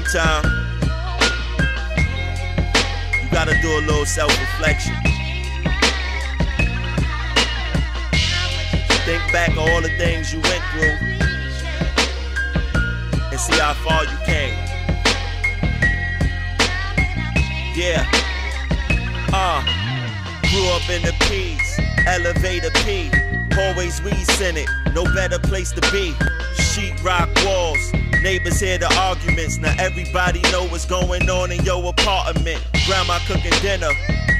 Sometimes you gotta do a little self-reflection. Think back on all the things you went through and see how far you came. Yeah. Grew up in the P's, elevator P. Always weed scented, no better place to be. Sheetrock walls, neighbors hear the arguments. Now everybody know what's going on in your apartment. Grandma cooking dinner,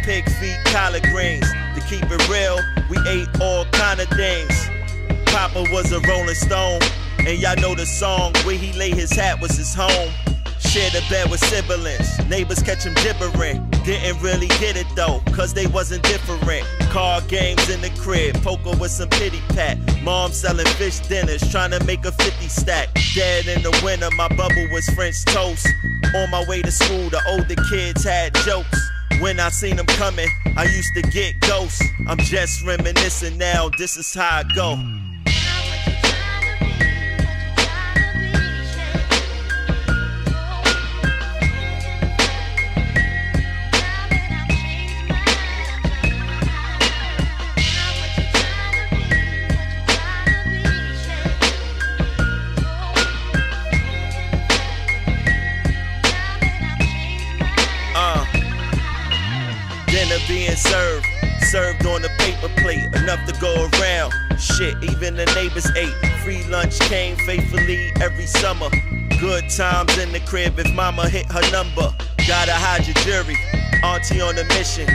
pig feet, collard greens. To keep it real, we ate all kind of things. Papa was a Rolling Stone, and y'all know the song. Where he lay his hat was his home. Shared a bed with siblings, neighbors catch him gibbering. Didn't really get it though, cause they wasn't different. Card games in the crib, poker with some pity pat. Mom selling fish dinners, trying to make a 50 stack. Dad in the winter, my bubble was French toast. On my way to school, the older kids had jokes. When I seen them coming, I used to get ghosts. I'm just reminiscing now, this is how I go. Dinner being served on a paper plate, enough to go around. Shit, even the neighbors ate. Free lunch came faithfully every summer. Good times in the crib if mama hit her number. Gotta hide your jury, auntie on a mission.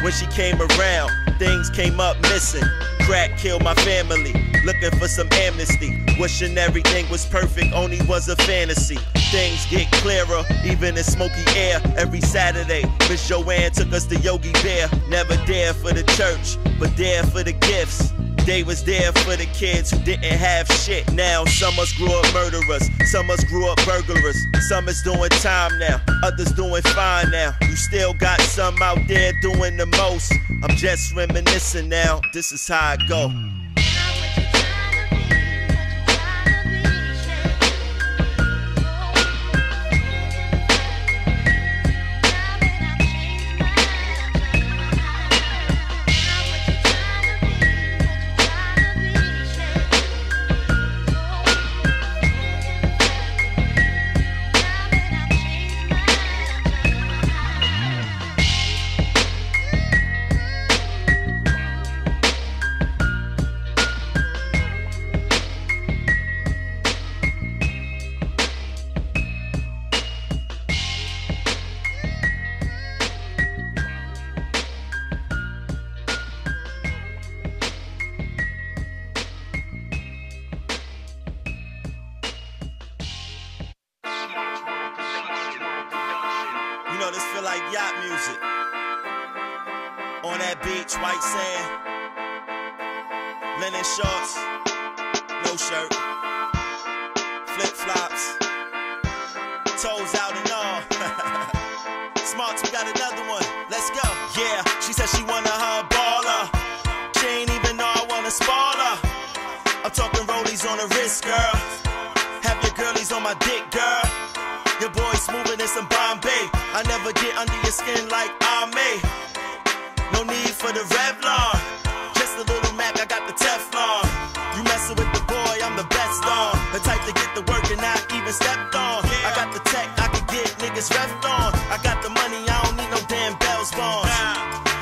When she came around, things came up missing. Crack killed my family, looking for some amnesty. Wishing everything was perfect, only was a fantasy. Things get clearer, even in smoky air. Every Saturday, Miss Joanne took us to Yogi Bear. Never there for the church, but there for the gifts. They was there for the kids who didn't have shit. Now some us grew up murderers, some us grew up burglars. Some is doing time now, others doing fine now. You still got some out there doing the most. I'm just reminiscing now, this is how I go. You know, this feel like yacht music. On that beach, white sand, linen shorts, no shirt, flip-flops, toes out and all. Smarts, we got another one, let's go. Yeah, she said she wanna her baller. She ain't even know I wanna spoil her. I'm talking rollies on the wrist, girl. Have your girlies on my dick, girl. Your boy smoother than some Bombay. I never get under your skin like I may. No need for the Revlon. Just a little Mac, I got the Teflon. You messing with the boy, I'm the best on. The type to get the work and not even stepped on. I got the tech, I can get niggas reffed on. I got the money, I don't need no damn bells bonds.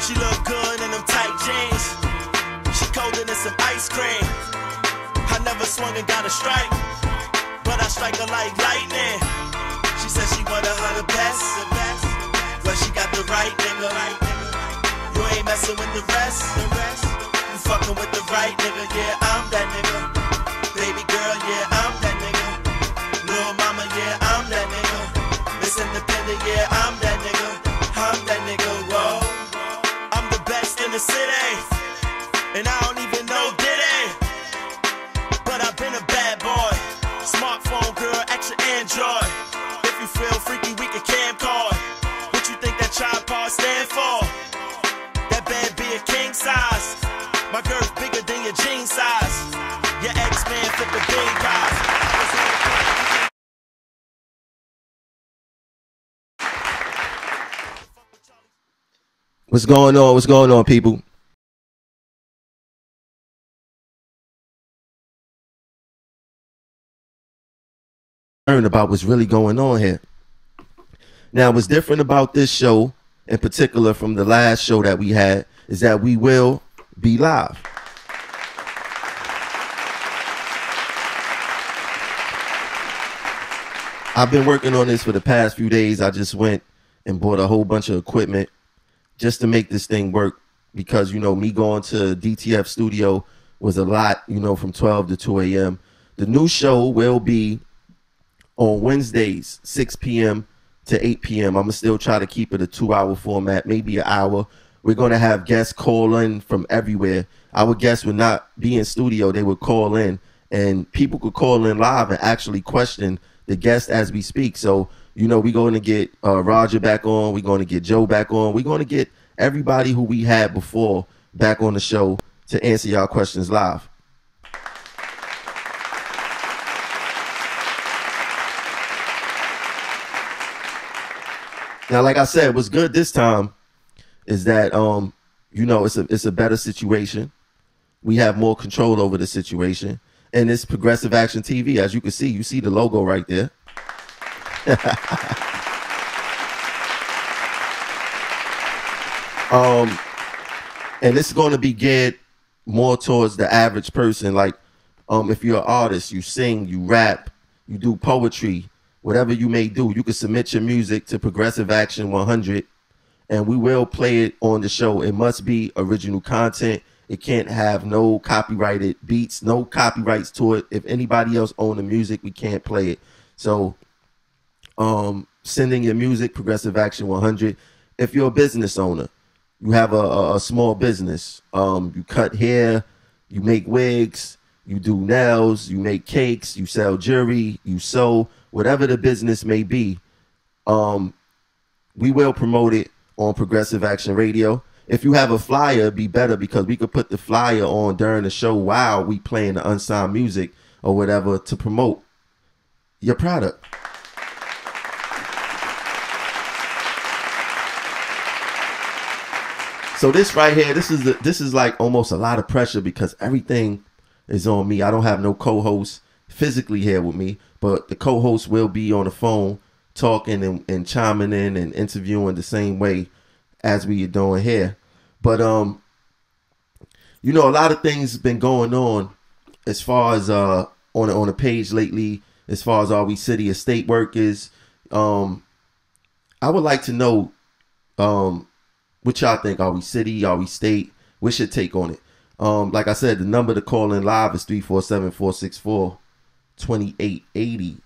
She look good in them tight jeans. She colder than some ice cream. I never swung and got a strike, but I strike her like lightning. She said she wanted her the best, but she got the right nigga. You ain't messing with the rest. You fucking with the right nigga. Yeah, I'm that nigga. Baby girl, yeah, I'm that nigga. Little mama, yeah, I'm that nigga. Miss Independent, yeah, I'm that nigga. I'm that nigga, whoa. I'm the best in the city, and I don't even know Diddy. But I've been a bad boy. Smartphone girl, extra Android. If you feel freaky, we can camcord. What you think that tripod stand for? That bed be a king size. My girl's bigger than your jean size. Your ex-man flip the big guys. What's going on? What's going on, people? Learn about what's really going on here. Now, what's different about this show, in particular from the last show that we had, is that we will be live. I've been working on this for the past few days. I just went and bought a whole bunch of equipment just to make this thing work because, you know, me going to DTF studio was a lot, you know, from 12 to 2 a.m. The new show will be on Wednesdays, 6 p.m. to 8 p.m. I'm going to still try to keep it a 2-hour format, maybe an hour. We're going to have guests call in from everywhere. Our guests would not be in studio. They would call in, and people could call in live and actually question the guest as we speak. So, you know, we're going to get Roger back on. We're going to get Joe back on. We're going to get everybody who we had before back on the show to answer y'all questions live. Now, like I said, what's good this time is that, you know, it's a better situation. We have more control over the situation. And it's Progressive Action TV. As you can see, you see the logo right there. And it's going to be geared more towards the average person. Like, if you're an artist, you sing, you rap, you do poetry, whatever you may do, you can submit your music to Progressive Action 100, and we will play it on the show. It must be original content. It can't have no copyrighted beats, no copyrights to it. If anybody else own the music, we can't play it. So sending your music, Progressive Action 100. If you're a business owner, you have a small business, you cut hair, you make wigs, you do nails, you make cakes, you sell jewelry, you sew, whatever the business may be, we will promote it on Progressive Action Radio. If you have a flyer, it'd be better because we could put the flyer on during the show while we playing the unsigned music or whatever to promote your product. So this right here, this is like almost a lot of pressure because everything is on me. I don't have no co-host physically here with me, but the co-host will be on the phone talking and chiming in and interviewing the same way as we are doing here. But you know, a lot of things been going on as far as on the page lately, as far as are we city or state workers. I would like to know what y'all think. Are we city? Are we state? What's your take on it? Like I said, the number to call in live is 347-464-2880.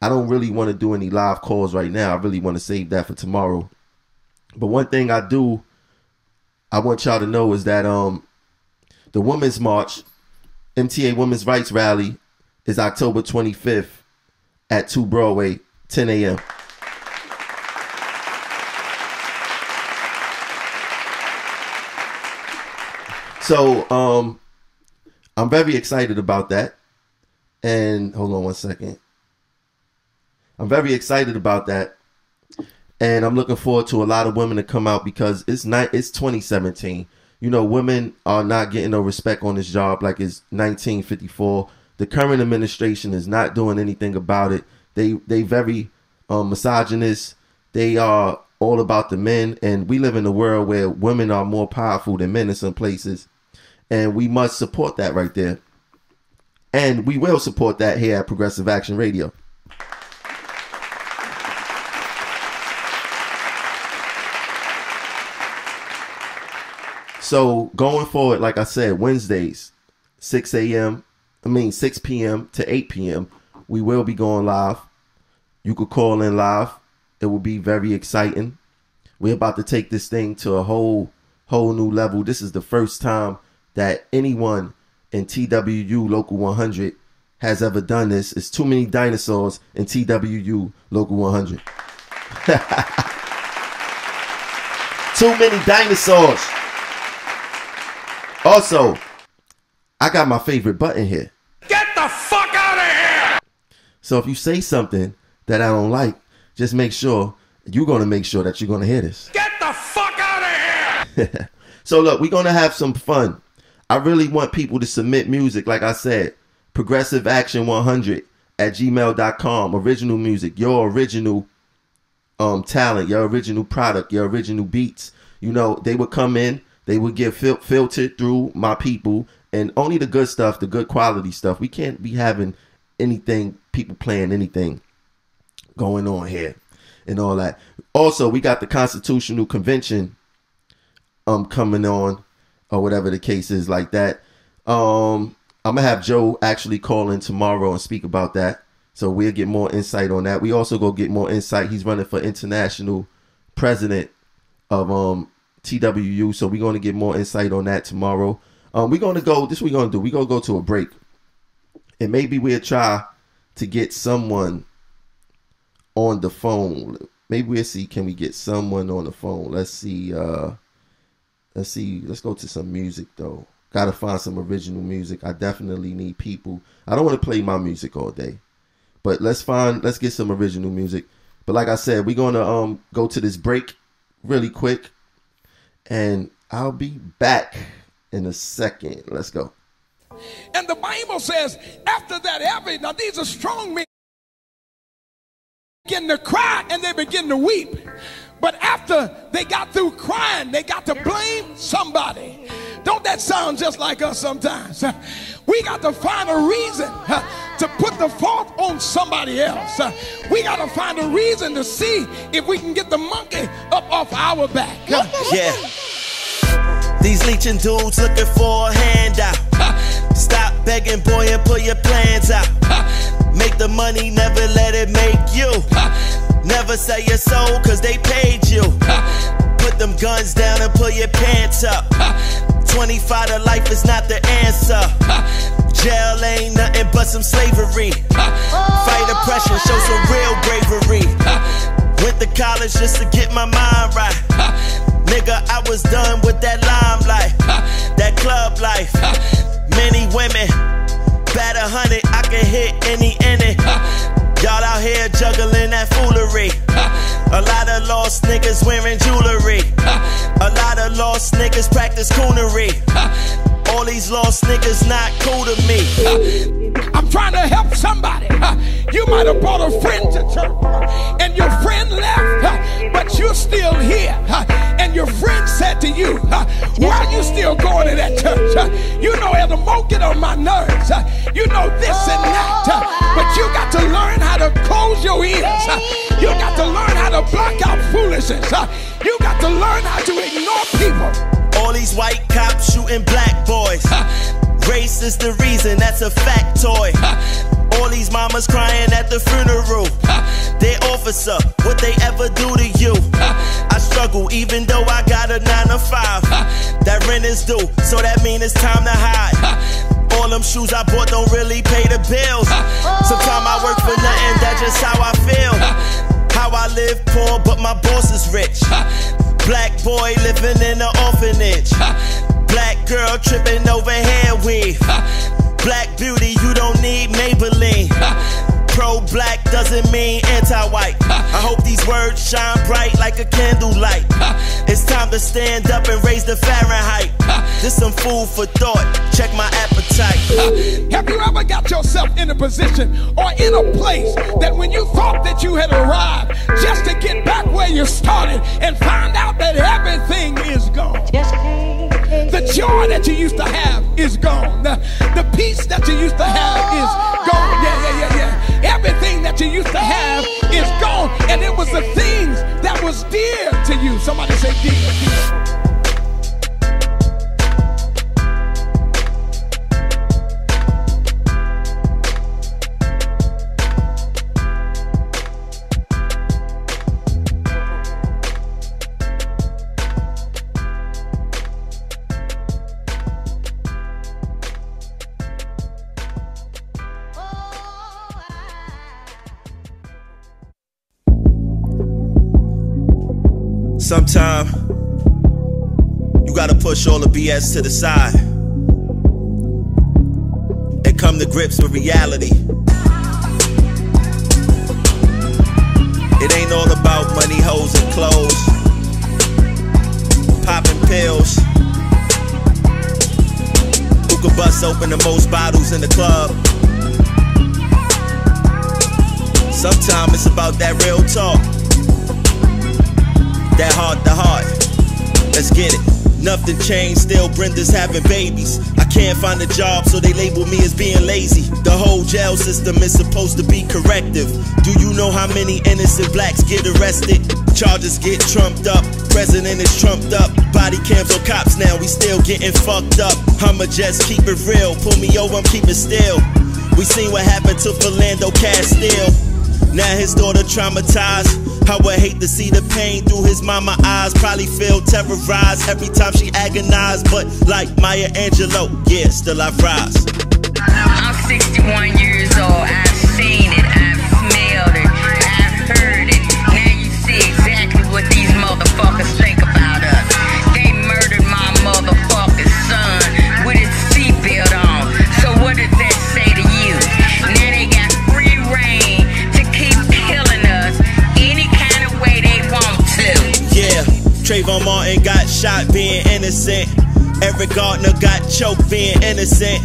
I don't really want to do any live calls right now. I really want to save that for tomorrow. But one thing I want y'all to know is that the Women's March, MTA Women's Rights Rally, is October 25th at 2 Broadway, 10 a.m. So I'm very excited about that. And hold on one second. I'm very excited about that. And I'm looking forward to a lot of women to come out because it's 2017. You know, women are not getting no respect on this job like it's 1954. The current administration is not doing anything about it. They very misogynist. They are all about the men. And we live in a world where women are more powerful than men in some places. And we must support that right there. And we will support that here at Progressive Action Radio. So going forward, like I said, Wednesdays, 6 p.m. to 8 p.m., we will be going live. You could call in live. It will be very exciting. We're about to take this thing to a whole new level. This is the first time that anyone in TWU Local 100 has ever done this. It's too many dinosaurs in TWU Local 100. Too many dinosaurs. Also, I got my favorite button here. Get the fuck out of here! So if you say something that I don't like, just make sure you're going to make sure that you're going to hear this. Get the fuck out of here! So look, we're going to have some fun. I really want people to submit music. Like I said, progressiveaction100@gmail.com. Original music, your original talent, your original product, your original beats. You know, they would come in, they would get filtered through my people, and only the good stuff, the good quality stuff. We can't be having anything, people playing anything going on here and all that. Also, we got the Constitutional Convention coming on, or whatever the case is like that. I'm gonna have Joe actually call in tomorrow and speak about that, so we'll get more insight on that. We also go get more insight. He's running for international president of TWU, so we're gonna get more insight on that tomorrow. We're gonna go. This we're gonna do. We're gonna go to a break, and maybe we'll try to get someone on the phone. Maybe we'll see, can we get someone on the phone? Let's see. Let's see. Let's go to some music though. Gotta find some original music. I definitely need people. I don't want to play my music all day, but let's get some original music. But like I said, we're gonna go to this break really quick, and I'll be back in a second. Let's go. And the Bible says, after that, now these are strong men, begin to cry and they begin to weep. But after they got through crying, they got to blame somebody. Don't that sound just like us sometimes? We got to find a reason to put the fault on somebody else. We got to find a reason to see if we can get the monkey up off our back. Yeah. These leeching dudes looking for a handout. Stop begging, boy, and put your plans out. Make the money, never let it make you. Never sell your soul, cause they paid you. Put them guns down and pull your pants up. 25 to life is not the answer. Jail ain't nothing but some slavery. Fight oppression, show some real bravery. Went to college just to get my mind right. Nigga, I was done with that limelight, that club life. Many women, bat 100, I can hit any inning. Y'all out here juggling that foolery. A lot of lost niggas wearing jewelry. A lot of lost niggas practice coonery. All these lost niggas not cool to me. I'm trying to help somebody. You might have brought a friend to church and your friend left, but you're still here. And your friend said to you, why are you still going to that church? You know, Elder Mo get on my nerves. You know this and that. But you got to learn how to close your ears. You got to learn how to block out foolishness. You got to learn how to ignore people. All these white cops shooting black boys. Race is the reason, that's a factoid. All these mamas crying at the funeral. They officer, what they ever do to you? I struggle even though I got a 9 to 5. That rent is due, so that mean it's time to hide. All them shoes I bought don't really pay the bills. Sometimes I work for nothing, that's just how I feel. How I live poor, but my boss is rich. Black boy living in an orphanage. Black girl tripping over hair weave. Black beauty, you don't need Maybelline. Pro-black doesn't mean anti-white. I hope these words shine bright like a candlelight. It's time to stand up and raise the Fahrenheit. This some food for thought, check my appetite. Have you ever got yourself in a position or in a place that when you thought that you had arrived, just to get back where you started and find out that everything is gone? The joy that you used to have is gone. The peace that you used to have is gone. Yeah. Everything that you used to have is gone. And it was the things that was dear to you. Somebody say dear. Sometimes you gotta push all the BS to the side and come to grips with reality. It ain't all about money, hoes, and clothes. popping pills. Who could bust open the most bottles in the club? Sometimes it's about that real talk, that heart to heart. Let's get it. Nothing changed, still Brenda's having babies. I can't find a job, so they label me as being lazy. The whole jail system is supposed to be corrective. Do you know how many innocent blacks get arrested? Charges get trumped up, president is trumped up. Body cams on cops now, we still getting fucked up. I'ma just keep it real, pull me over, I'm keeping still. We seen what happened to Philando Castile. Now his daughter traumatized. I would hate to see the pain through his mama eyes. Probably feel terrorized every time she agonized. But like Maya Angelou, yeah, still I rise. I'm 61 years old. I've seen it, I've smelled it, I've heard it. Now you see exactly what these motherfuckers think about us. They murdered my motherfucking son with his seatbelt on. So what does that say to you? Now they got free reign to keep killing us any kind of way they want to. Yeah, Trayvon Martin got shot being innocent. Eric Gardner got choked being innocent.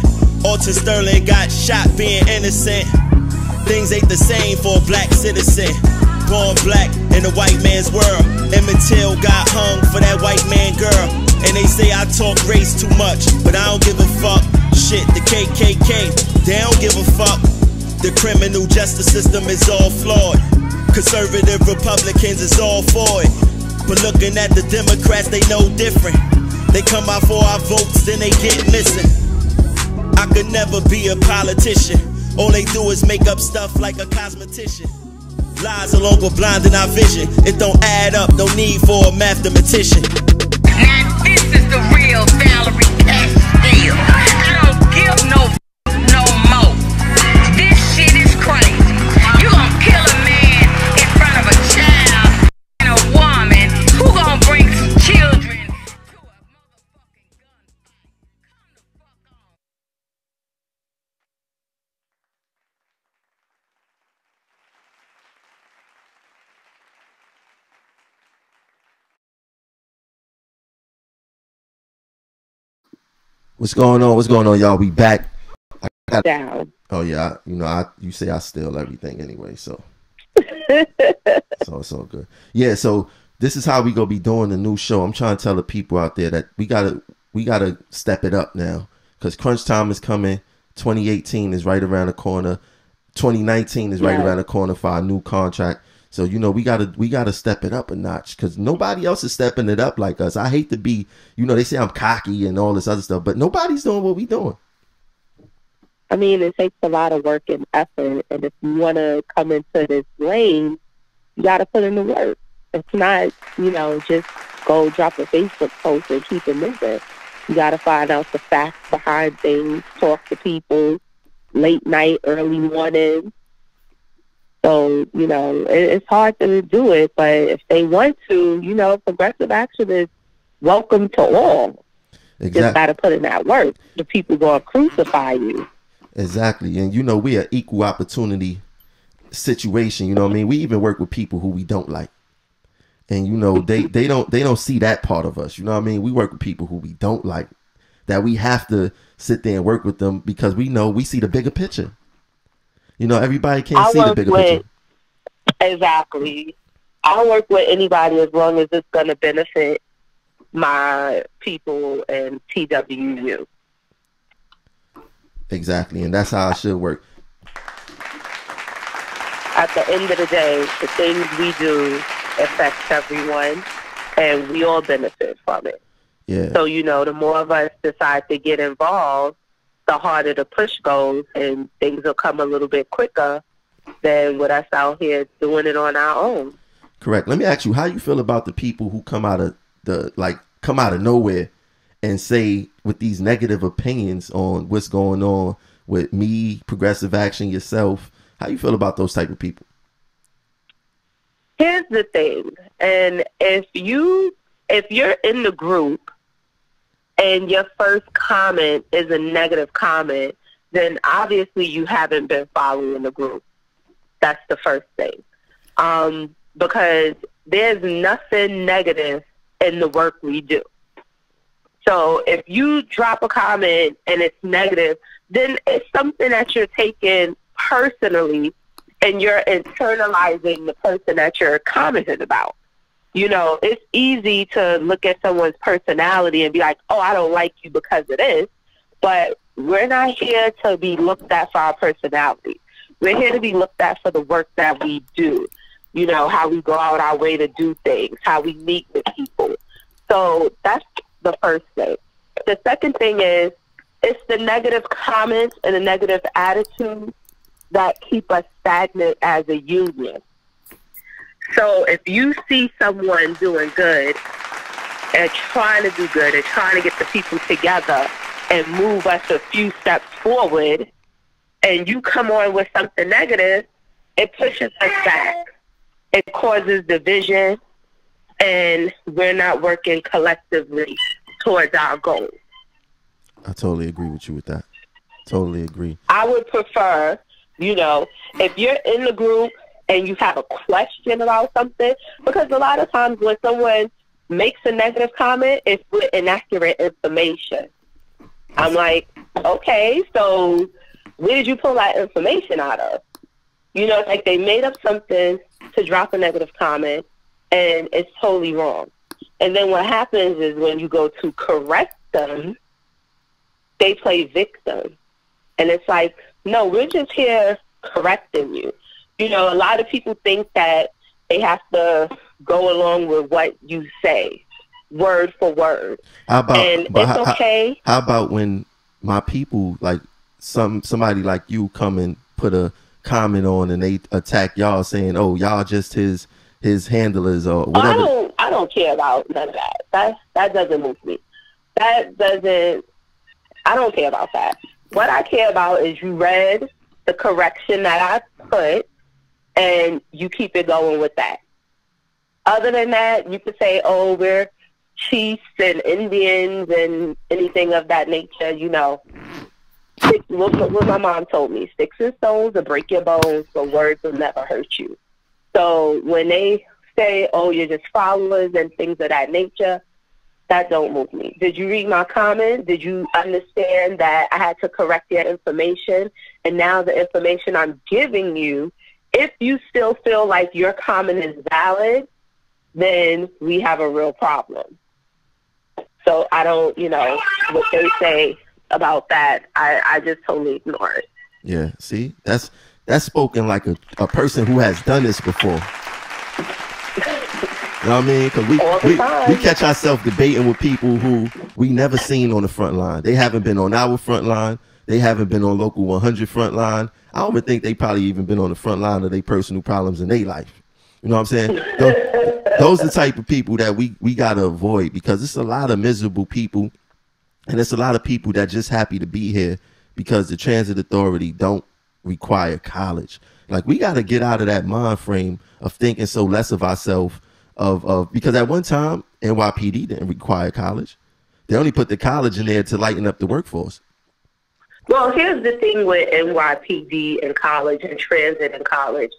Alton Sterling got shot being innocent. Things ain't the same for a black citizen. Born black in a white man's world. Emmett Till got hung for that white man girl. And they say I talk race too much, but I don't give a fuck. Shit, the KKK, they don't give a fuck. The criminal justice system is all flawed. Conservative Republicans is all for it. But looking at the Democrats, they know different. They come out for our votes, then they get missing. I could never be a politician. All they do is make up stuff like a cosmetician. Lies alone with blinding our vision. It don't add up, no need for a mathematician. Now this is the real Valerie Castile. I don't give no more. This shit is crazy. You gonna kill a man in front of a child and a woman who gonna bring some children to a motherfucking gunfight. Come the fuck on. What's going on? What's going on, y'all? We back. Down. Oh yeah, you say I steal everything anyway, so it's all good. Yeah, so this is how we gonna be doing the new show. I'm trying to tell the people out there that we gotta step it up now, because crunch time is coming. 2018 is right around the corner. 2019 is right around the corner for our new contract. So we gotta step it up a notch, because nobody else is stepping it up like us. I hate to be, they say I'm cocky and all this other stuff, but nobody's doing what we doing. I mean, it takes a lot of work and effort, and if you want to come into this lane, you got to put in the work. It's not, just go drop a Facebook post and keep it moving. You got to find out the facts behind things, talk to people, late night, early morning. So, it's hard to do it, but if they want to, progressive action is welcome to all. Exactly. Just got to put in that work. The people going to crucify you. Exactly. And, we're an equal opportunity situation. We even work with people who we don't like. And, they don't see that part of us. We work with people who we don't like, that we have to sit there and work with them because we see the bigger picture. Everybody can't see the bigger picture. Exactly. I'll work with anybody as long as it's going to benefit my people and TWU. Exactly. And that's how it should work. At the end of the day, the things we do affects everyone, and we all benefit from it. Yeah. So, the more of us decide to get involved, the harder the push goes, and things will come a little bit quicker than with us out here doing it on our own. Correct. Let me ask you, how you feel about the people who come out of nowhere and say with these negative opinions on what's going on with me, progressive action, yourself? How you feel about those type of people? Here's the thing, and if you're in the group and your first comment is a negative comment, then obviously you haven't been following the group. That's the first thing. Because there's nothing negative in the work we do. So if you drop a comment and it's negative, then it's something that you're taking personally and you're internalizing the person that you're commenting about. You know, it's easy to look at someone's personality and be like, oh, I don't like you because of this. But we're not here to be looked at for our personality. We're here to be looked at for the work that we do. You know, how we go out our way to do things, how we meet with people. So that's the first thing. The second thing is, it's the negative comments and the negative attitude that keep us stagnant as a union. So if you see someone doing good and trying to do good and trying to get the people together and move us a few steps forward, and you come on with something negative, it pushes us back. It causes division, and we're not working collectively towards our goals. I totally agree with you with that. Totally agree. I would prefer, you know, if you're in the group and you have a question about something, because a lot of times when someone makes a negative comment, it's with inaccurate information. I'm like, okay, so where did you pull that information out of? You know, it's like they made up something to drop a negative comment, and it's totally wrong. And then what happens is when you go to correct them, they play victim. And it's like, no, we're just here correcting you. You know, a lot of people think that they have to go along with what you say, word for word. How about, and it's okay. How about when my people, like somebody like you, come and put a comment on and they attack y'all saying, oh, y'all just his handlers or whatever? I don't care about none of that. That doesn't move me. I don't care about that. What I care about is you read the correction that I put and you keep it going with that. Other than that, you could say, oh, we're chiefs and Indians and anything of that nature, you know. What my mom told me, sticks and stones will break your bones, but words will never hurt you. So when they say, oh, you're just followers and things of that nature, that don't move me. Did you read my comment? Did you understand that I had to correct your information? And now the information I'm giving you, if you still feel like your comment is valid, then we have a real problem. So I don't, you know, what they say about that, I just totally ignore it. Yeah, see, that's spoken like a person who has done this before. You know what I mean? Because we catch ourselves debating with people who we never seen on the front line. They haven't been on our front line. They haven't been on Local 100 front line. I don't even think they probably even been on the front line of their personal problems in their life. You know what I'm saying? Those are the type of people that we got to avoid, because it's a lot of miserable people, and it's a lot of people that just happy to be here because the transit authority don't require college. Like, we got to get out of that mind frame of thinking so less of ourselves, because at one time NYPD didn't require college. They only put the college in there to lighten up the workforce. Well, here's the thing with NYPD and college and transit and college.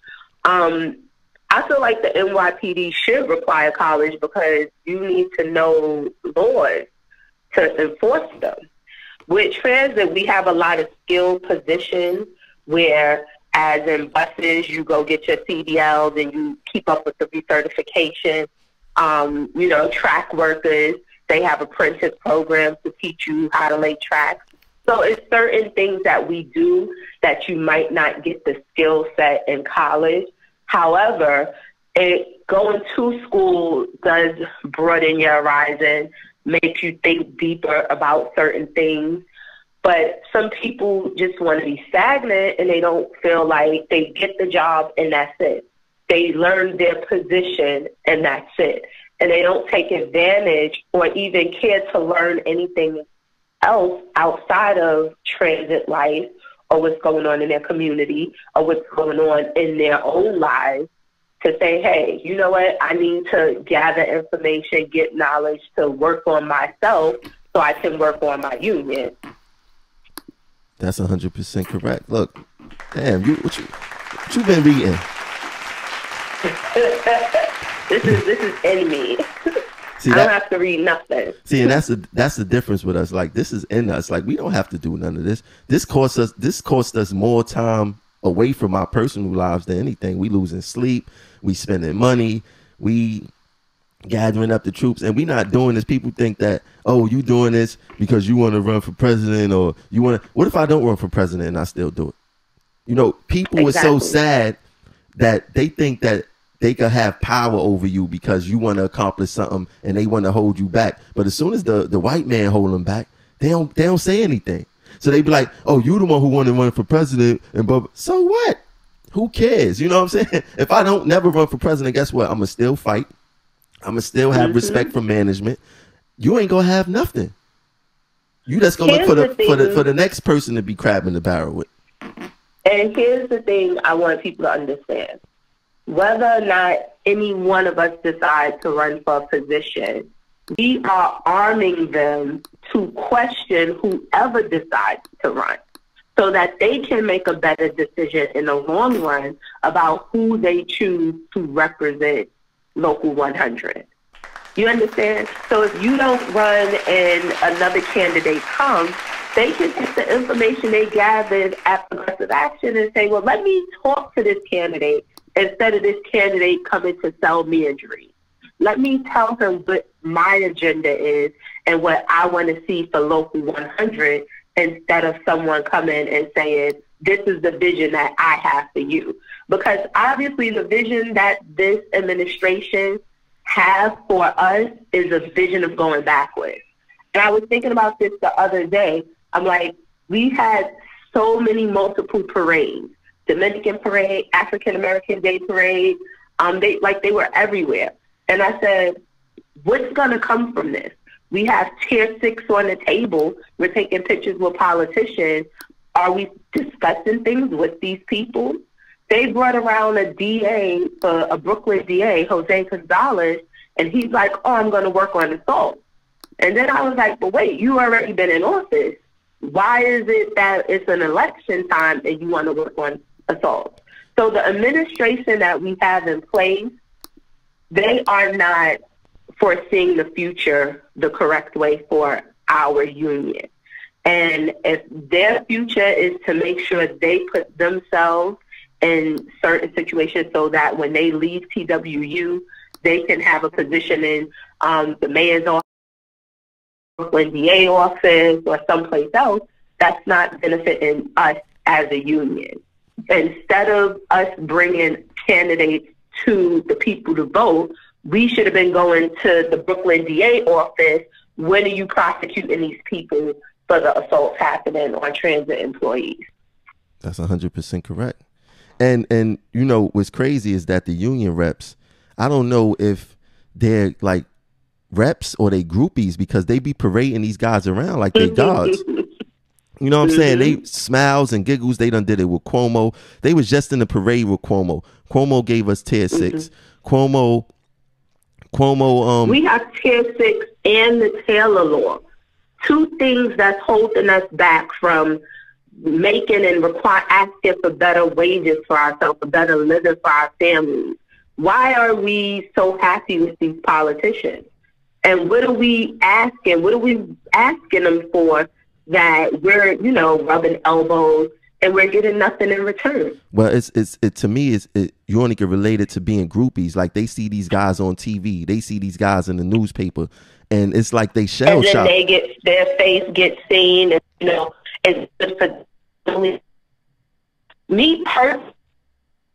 I feel like the NYPD should require college because you need to know laws to enforce them. With transit, we have a lot of skilled positions where, as in buses, you go get your CDLs and you keep up with the recertification. You know, track workers, they have apprentice programs to teach you how to lay tracks. So it's certain things that we do that you might not get the skill set in college. However, going to school does broaden your horizon, make you think deeper about certain things. But some people just want to be stagnant and they don't feel like they get the job and that's it. They learn their position and that's it. And they don't take advantage or even care to learn anything else outside of transit life or what's going on in their community or what's going on in their own lives, to say, hey, you know what, I need to gather information, get knowledge to work on myself so I can work on my union. That's 100% correct. Look, damn, what you been reading? This is enemy. See, I don't have to read nothing. See, and that's the difference with us. Like, this is in us. Like, we don't have to do none of this. This costs us more time away from our personal lives than anything. We losing sleep. We spending money. We gathering up the troops, and we not doing this. People think that, oh, you doing this because you want to run for president, or you want to. What if I don't run for president and I still do it? You know, people are so sad that they think that they could have power over you because you want to accomplish something and they want to hold you back. But as soon as the white man hold them back, they don't say anything. So they be like, oh, you the one who want to run for president, and so what? Who cares? You know what I'm saying? If I don't never run for president, guess what? I'm gonna still fight. I'm gonna still have respect for management. You ain't gonna have nothing. You just gonna look for the next person to be crabbing the barrel with. And here's the thing I want people to understand. Whether or not any one of us decide to run for a position, we are arming them to question whoever decides to run so that they can make a better decision in the long run about who they choose to represent Local 100. You understand? So if you don't run and another candidate comes, they can take the information they gathered at Progressive Action and say, well, let me talk to this candidate instead of this candidate coming to sell me a dream. Let me tell him what my agenda is and what I want to see for Local 100 instead of someone coming and saying, this is the vision that I have for you. Because obviously the vision that this administration has for us is a vision of going backwards. And I was thinking about this the other day. I'm like, we had so many multiple parades, Dominican parade, African American Day parade. They were everywhere. And I said, what's going to come from this? We have tier 6 on the table. We're taking pictures with politicians. Are we discussing things with these people? They brought around a DA, a Brooklyn DA, Jose Gonzalez, and he's like, oh, I'm going to work on assault. And then I was like, but wait, you already been in office. Why is it that it's an election time and you want to work on assault? So the administration that we have in place, they are not foreseeing the future the correct way for our union. And if their future is to make sure they put themselves in certain situations so that when they leave TWU, they can have a position in the mayor's office, Brooklyn DA office, or someplace else, that's not benefiting us as a union. Instead of us bringing candidates to the people to vote, we should have been going to the Brooklyn DA office. When are you prosecuting these people for the assaults happening on transit employees? That's 100% correct. And you know what's crazy is that the union reps, I don't know if they're like reps or they groupies, because they be parading these guys around like they gods. You know what I'm saying? They smiles and giggles. They done did it with Cuomo. They was just in the parade with Cuomo. Cuomo gave us tier 6. Cuomo. We have tier 6 and the Taylor law. 2 things that's holding us back from making and asking for better wages for ourselves, for better living for our families. Why are we so happy with these politicians? And what are we asking? What are we asking them for that we're, rubbing elbows and we're getting nothing in return? Well, to me, you only can relate it to being groupies. Like, they see these guys on TV, they see these guys in the newspaper, and it's like they shell shock. And then their face gets seen, and it's just for me personally.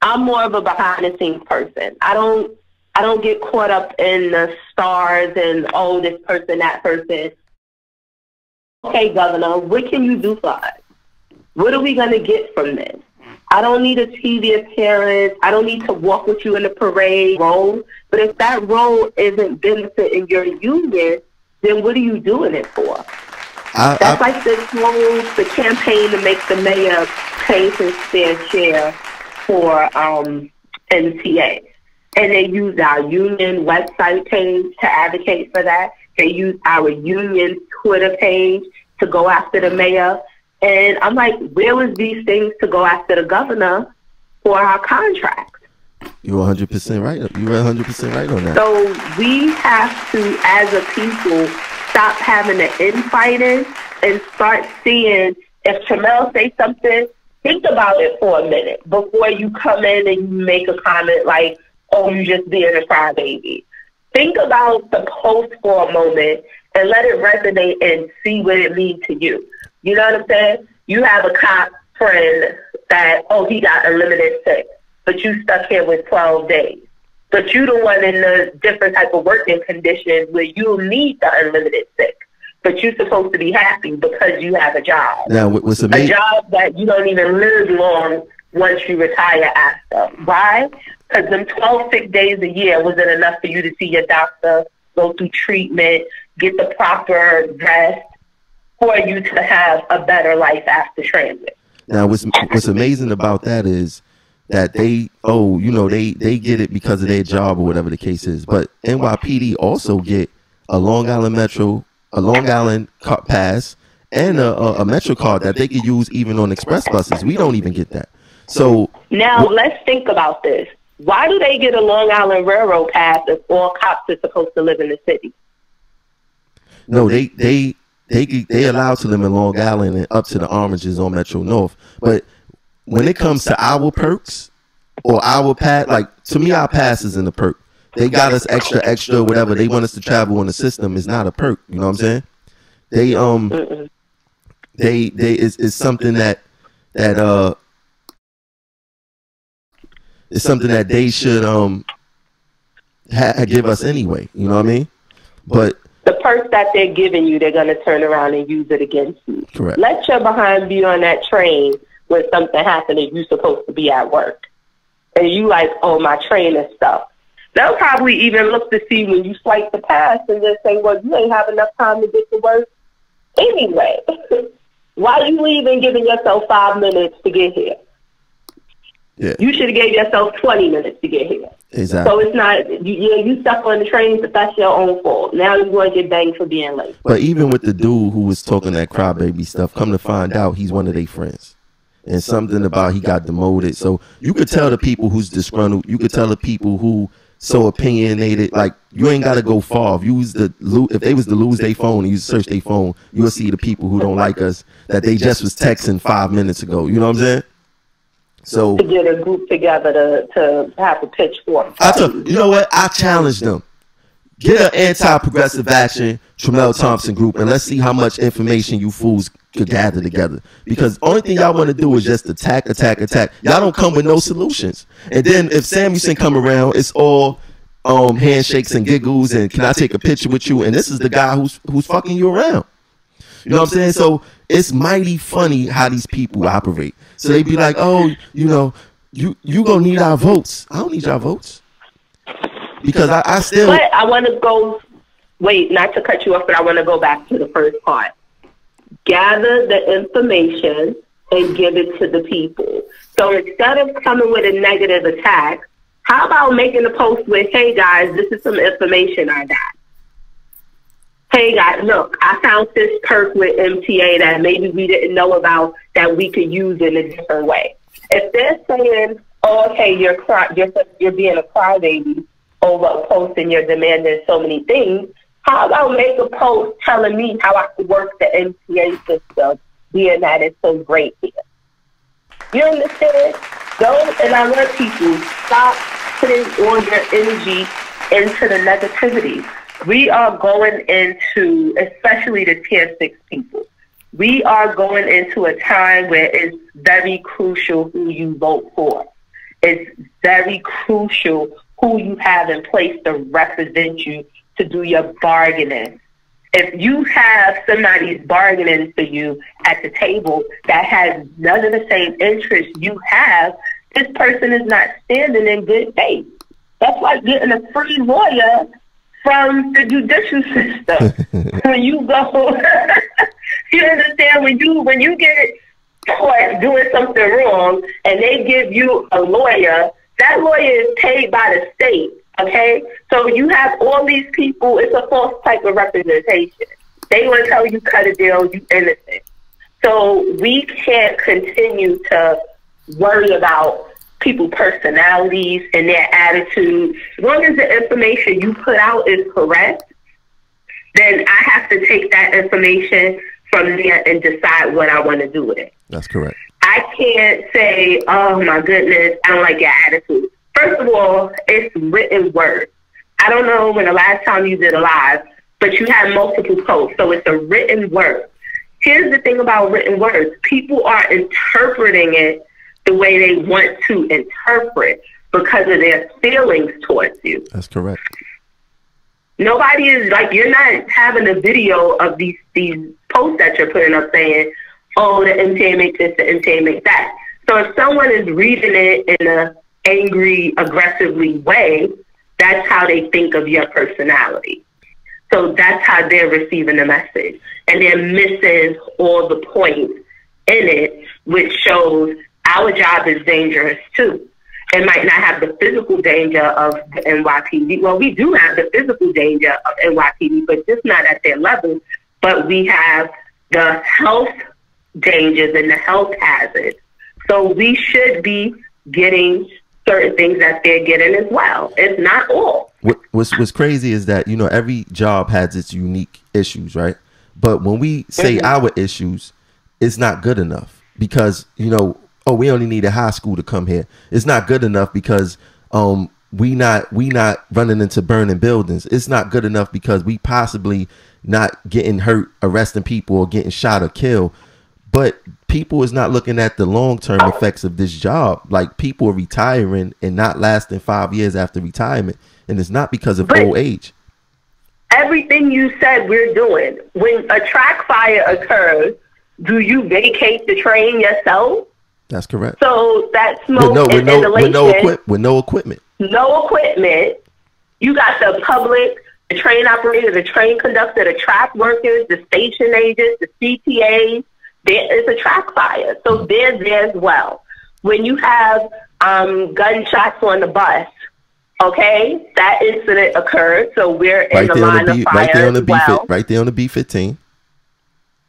I'm more of a behind the scenes person. I don't get caught up in the stars and, oh, this person, that person. Okay, Governor, what can you do for us? What are we going to get from this? I don't need a TV appearance. I don't need to walk with you in the parade role. But if that role isn't benefiting your union, then what are you doing it for? That's like the campaign to make the mayor pay his fair share for NTA. And they use our union website page to advocate for that. They use our union Twitter page to go after the mayor. And I'm like, where was these things to go after the governor for our contracts? You're 100% right. You're 100% right on that. So we have to, as a people, stop having the infighting and start seeing if Tramel say something, think about it for a minute before you come in and you make a comment like, oh, you just being a crybaby. Think about the post for a moment and let it resonate and see what it means to you. You know what I'm saying? You have a cop friend that, oh, he got unlimited sick, but you stuck here with 12 days. But you the one in the different type of working conditions where you need the unlimited sick. But you're supposed to be happy because you have a job. Now, what's amazing? A job that you don't even live long once you retire after. Why? Because them 12 sick days a year wasn't enough for you to see your doctor, go through treatment, get the proper rest for you to have a better life after transit. Now, what's amazing about that is that they get it because of their job or whatever the case is. But NYPD also get a Long Island Metro, a Long Island pass, and a Metro card that they could use even on express buses. We don't even get that. So now let's think about this. Why do they get a Long Island Railroad pass if all cops are supposed to live in the city? No, they allow to live in Long Island and up to the Oranges on Metro North. But when it comes to our perks or our pass, like to me, our pass isn't a perk. They got us extra, whatever. They want us to travel on the system is not a perk. You know what I'm saying? It's something that it's something that they should give us anyway. You know what I mean? But the perks that they're giving you, they're going to turn around and use it against you. Correct. Let your behind be on that train when something happened and you're supposed to be at work. And you like, oh, my train is stuck. They'll probably even look to see when you swipe the pass and just say, well, you ain't have enough time to get to work anyway. Why you even giving yourself 5 minutes to get here? Yeah. You should have gave yourself 20 minutes to get here. Exactly. So it's not, you stuck on the train, but that's your own fault. Now you're going to get banged for being late. But even with the dude who was talking that crybaby stuff, come to find out he's one of their friends. And something about he got demoted. So you could tell the people who's disgruntled. You could tell the people who so opinionated. Like, you ain't got to go far. If they was to lose their phone and you search their phone, you'll see the people who don't like us that they just was texting 5 minutes ago. You know what I'm saying? So to get a group together to have a pitchfork. You know what? I challenge them. Get an anti-progressive action Tramel Thompson group, and let's see how much information you fools could gather together. Because only thing y'all want to do is just attack. Y'all don't come with no solutions. And then if Samuelson come around, it's all handshakes and giggles and can I take a picture with you? And this is the guy who's fucking you around. You know what I'm saying? So it's mighty funny how these people operate. So they be like, oh, you gonna need our votes. I don't need your votes. Because I still... But I want to go... Wait, not to cut you off, but I want to go back to the first part. Gather the information and give it to the people. So instead of coming with a negative attack, how about making a post with, hey, guys, this is some information I got. Hey, guys, look, I found this perk with MTA that maybe we didn't know about that we could use in a different way. If they're saying, oh, okay, you're being a crybaby over posting, you're demanding so many things, how about make a post telling me how I could work the MTA system, being that it's so great here? You understand? And I want people, stop putting all your energy into the negativity. We are going into, especially the Tier 6 people, we are going into a time where it's very crucial who you vote for. It's very crucial who you have in place to represent you, to do your bargaining. If you have somebody's bargaining for you at the table that has none of the same interests you have, this person is not standing in good faith. That's like getting a free lawyer from the judicial system. When you go, you understand, when you get caught doing something wrong and they give you a lawyer, that lawyer is paid by the state, okay? So you have all these people, it's a false type of representation. They want to tell you cut a deal, you innocent. So we can't continue to worry about people's personalities and their attitudes. As long as the information you put out is correct, then I have to take that information from there and decide what I want to do with it. That's correct. I can't say, oh my goodness, I don't like your attitude. First of all, it's written word. I don't know when the last time you did a live, but you had multiple posts, so it's a written word. Here's the thing about written words. People are interpreting it the way they want to interpret because of their feelings towards you. That's correct. Nobody is like, you're not having a video of these posts that you're putting up saying, oh, the MTA makes this, the MTA makes that. So if someone is reading it in a angry, aggressively way, that's how they think of your personality. So that's how they're receiving the message. And they're missing all the points in it, which shows our job is dangerous too. It might not have the physical danger of the NYPD. Well, we do have the physical danger of NYPD, but just not at their level. But we have the health dangers and the health hazards. So we should be getting certain things that they're getting as well. It's not all. What's crazy is that, you know, every job has its unique issues, right? But when we say our issues, it's not good enough because, you know, oh, we only need a high school to come here. It's not good enough because we not running into burning buildings. It's not good enough because we possibly not getting hurt, arresting people, or getting shot or killed. But people is not looking at the long-term effects of this job. Like, people are retiring and not lasting 5 years after retirement. And it's not because of old age. Everything you said we're doing. When a track fire occurs, do you vacate the train yourself? That's correct. So that smoke with no equipment. No equipment. You got the public, the train operator, the train conductor, the track workers, the station agents, the CTAs. There is a track fire. So they're there as well. When you have gunshots on the bus, okay, that incident occurred. So we're in the line of fire right there on the well. Right there on the B-15.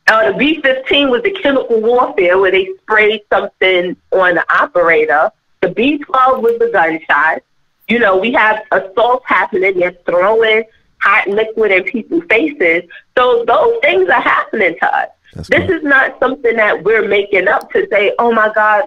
The B-15 was the chemical warfare where they sprayed something on the operator. The B-12 was the gunshot. You know, we have assaults happening. They're throwing hot liquid in people's faces. So those things are happening to us. This is not something that we're making up to say, oh, my God,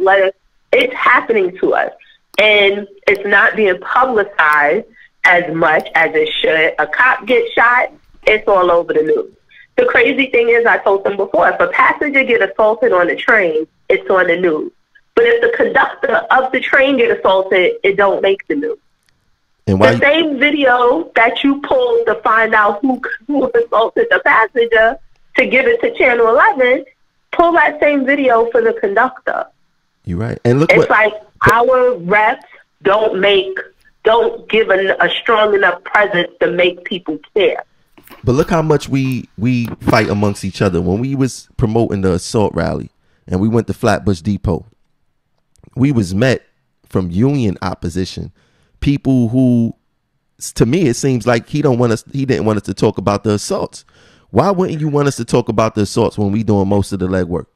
it's happening to us. And it's not being publicized as much as it should. A cop gets shot, it's all over the news. The crazy thing is, I told them before, if a passenger get assaulted on the train, it's on the news. But if the conductor of the train get assaulted, it don't make the news. And the same video that you pulled to find out who assaulted the passenger to give it to Channel 11, pull that same video for the conductor. You're right. And look, it's like our reps don't give a strong enough presence to make people care. But look how much we fight amongst each other. When we was promoting the assault rally and we went to Flatbush Depot, we was met from union opposition. People who, to me, it seems like he didn't want us to talk about the assaults. Why wouldn't you want us to talk about the assaults when we doing most of the legwork?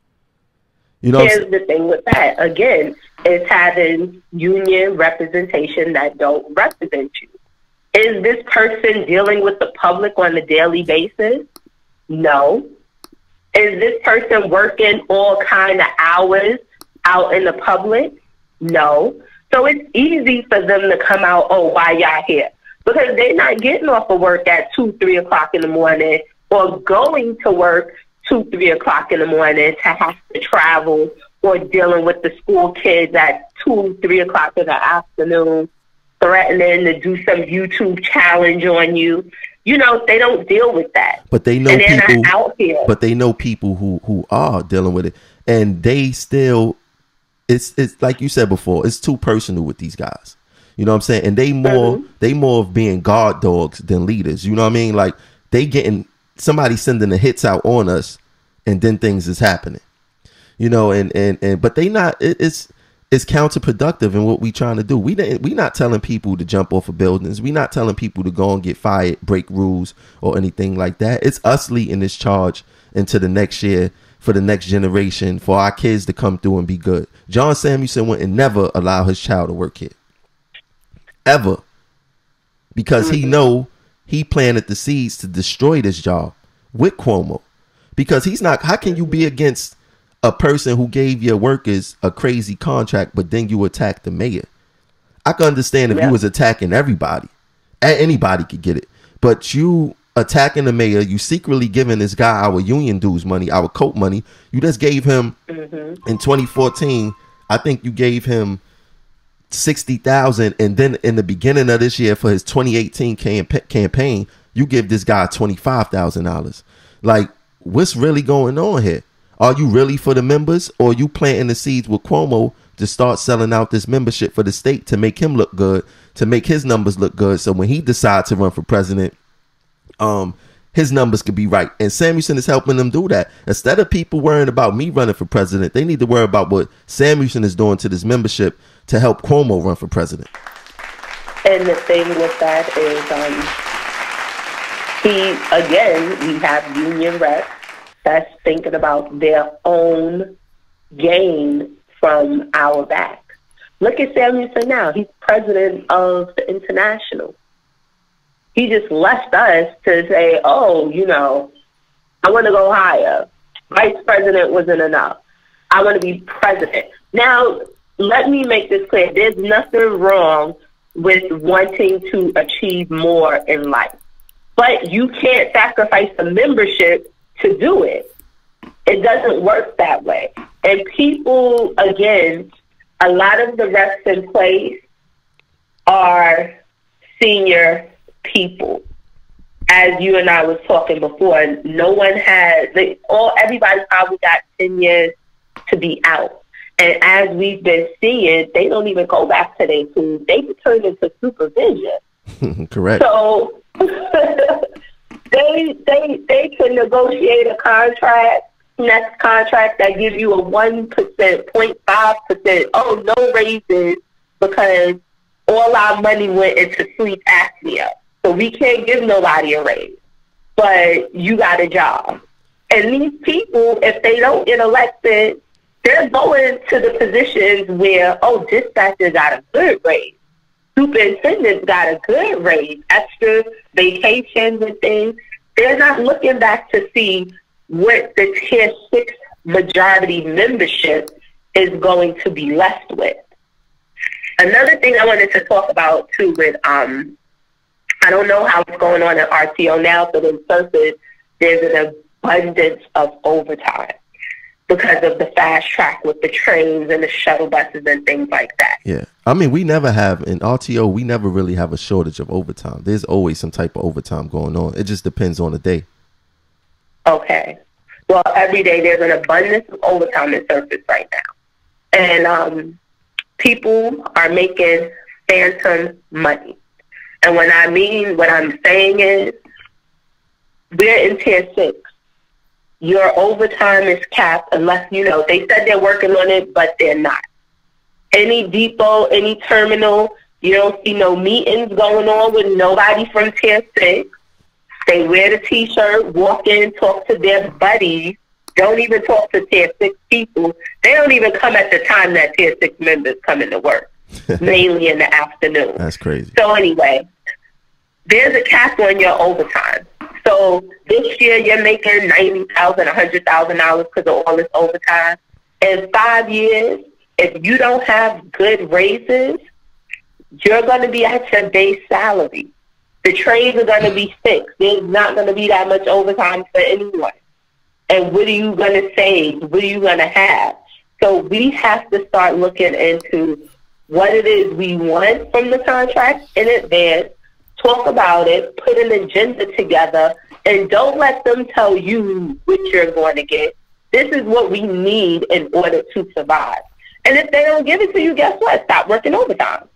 You know, here's the thing with that. Again, it's having union representation that don't represent you. Is this person dealing with the public on a daily basis? No. Is this person working all kind of hours out in the public? No. So it's easy for them to come out, oh, why y'all here? Because they're not getting off of work at 2, 3 o'clock in the morning or going to work 2, 3 o'clock in the morning to have to travel or dealing with the school kids at 2, 3 o'clock in the afternoon, threatening to do some YouTube challenge on you. You know, they don't deal with that. But they know and they're people not out here. But they know people who are dealing with it. And they still, it's like you said before, it's too personal with these guys. You know what I'm saying? And they more of being guard dogs than leaders. You know what I mean? Like, they getting somebody sending the hits out on us, and then things is happening. You know, and but they not. It's counterproductive in what we trying to do. We not telling people to jump off of buildings. We not telling people to go and get fired, break rules, or anything like that. It's us leading this charge into the next year for the next generation, for our kids to come through and be good. John Samuelson wouldn't never allow his child to work here. Ever. Because he know he planted the seeds to destroy this job with Cuomo. Because he's not, how can you be against a person who gave your workers a crazy contract, but then you attack the mayor? I can understand if you was attacking everybody. Anybody could get it. But you attacking the mayor, you secretly giving this guy our union dues money, our coat money. You just gave him in 2014, I think you gave him $60,000, and then in the beginning of this year for his 2018 campaign, you give this guy $25,000. Like, what's really going on here? Are you really for the members, or are you planting the seeds with Cuomo to start selling out this membership for the state to make him look good, to make his numbers look good, so when he decides to run for president, his numbers could be right? And Samuelson is helping them do that. Instead of people worrying about me running for president, they need to worry about what Samuelson is doing to this membership to help Cuomo run for president. And the thing with that is, we have union reps that's thinking about their own gain from our back. Look at Samuelson now. He's president of the International. He just left us to say, oh, you know, I want to go higher. Vice president wasn't enough. I want to be president. Now, let me make this clear. There's nothing wrong with wanting to achieve more in life. But you can't sacrifice the membership to do it. It doesn't work that way. And people, again, a lot of the reps in place are senior people. As you and I was talking before, no one has, everybody probably got 10 years to be out. And as we've been seeing, they don't even go back to their team. They turn into supervision. Correct. So they can negotiate a contract, next contract that gives you a 1%, 0.5%. Oh, no raises because all our money went into sleep apnea. So we can't give nobody a raise. But you got a job. And these people, if they don't get elected, they're going to the positions where, oh, dispatcher got a good raise. Superintendents got a good raise, extra vacations and things. They're not looking back to see what the Tier 6 majority membership is going to be left with. Another thing I wanted to talk about, too, with, I don't know how it's going on at RTO now, but in surface, there's an abundance of overtime because of the fast track with the trains and the shuttle buses and things like that. Yeah. I mean, we never have, in RTO, we never really have a shortage of overtime. There's always some type of overtime going on. It just depends on the day. Okay. Well, every day there's an abundance of overtime in surface right now. And people are making phantom money. And what I'm saying is, we're in Tier 6. Your overtime is capped unless, you know, they said they're working on it, but they're not. Any depot, any terminal, you don't see no meetings going on with nobody from Tier 6. They wear the T-shirt, walk in, talk to their buddies, don't even talk to Tier 6 people. They don't even come at the time that Tier 6 members come into work, mainly in the afternoon. That's crazy. So anyway, there's a cap on your overtime. So this year you're making $90,000, $100,000 because of all this overtime. In 5 years, if you don't have good raises, you're going to be at your base salary. The trains are going to be fixed. There's not going to be that much overtime for anyone. And what are you going to save? What are you going to have? So we have to start looking into what it is we want from the contract in advance, talk about it, put an agenda together, and don't let them tell you what you're going to get. This is what we need in order to survive. And if they don't give it to you, guess what? Stop working overtime.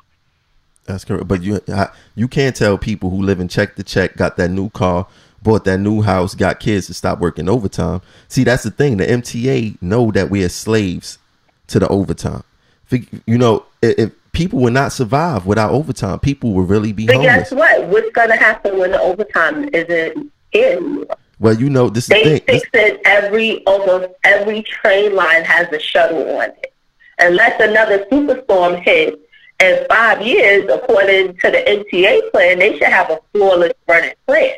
That's correct. But you can't tell people who live in check to check, got that new car, bought that new house, got kids to stop working overtime. See, that's the thing. The MTA know that we are slaves to the overtime. You know, if people would not survive without overtime, people will really be homeless. But guess what? What's going to happen when the overtime isn't in? Well, you know, this is they the thing. Almost every train line has a shuttle on it. unless another superstorm hits in 5 years, according to the MTA plan, they should have a flawless running plan.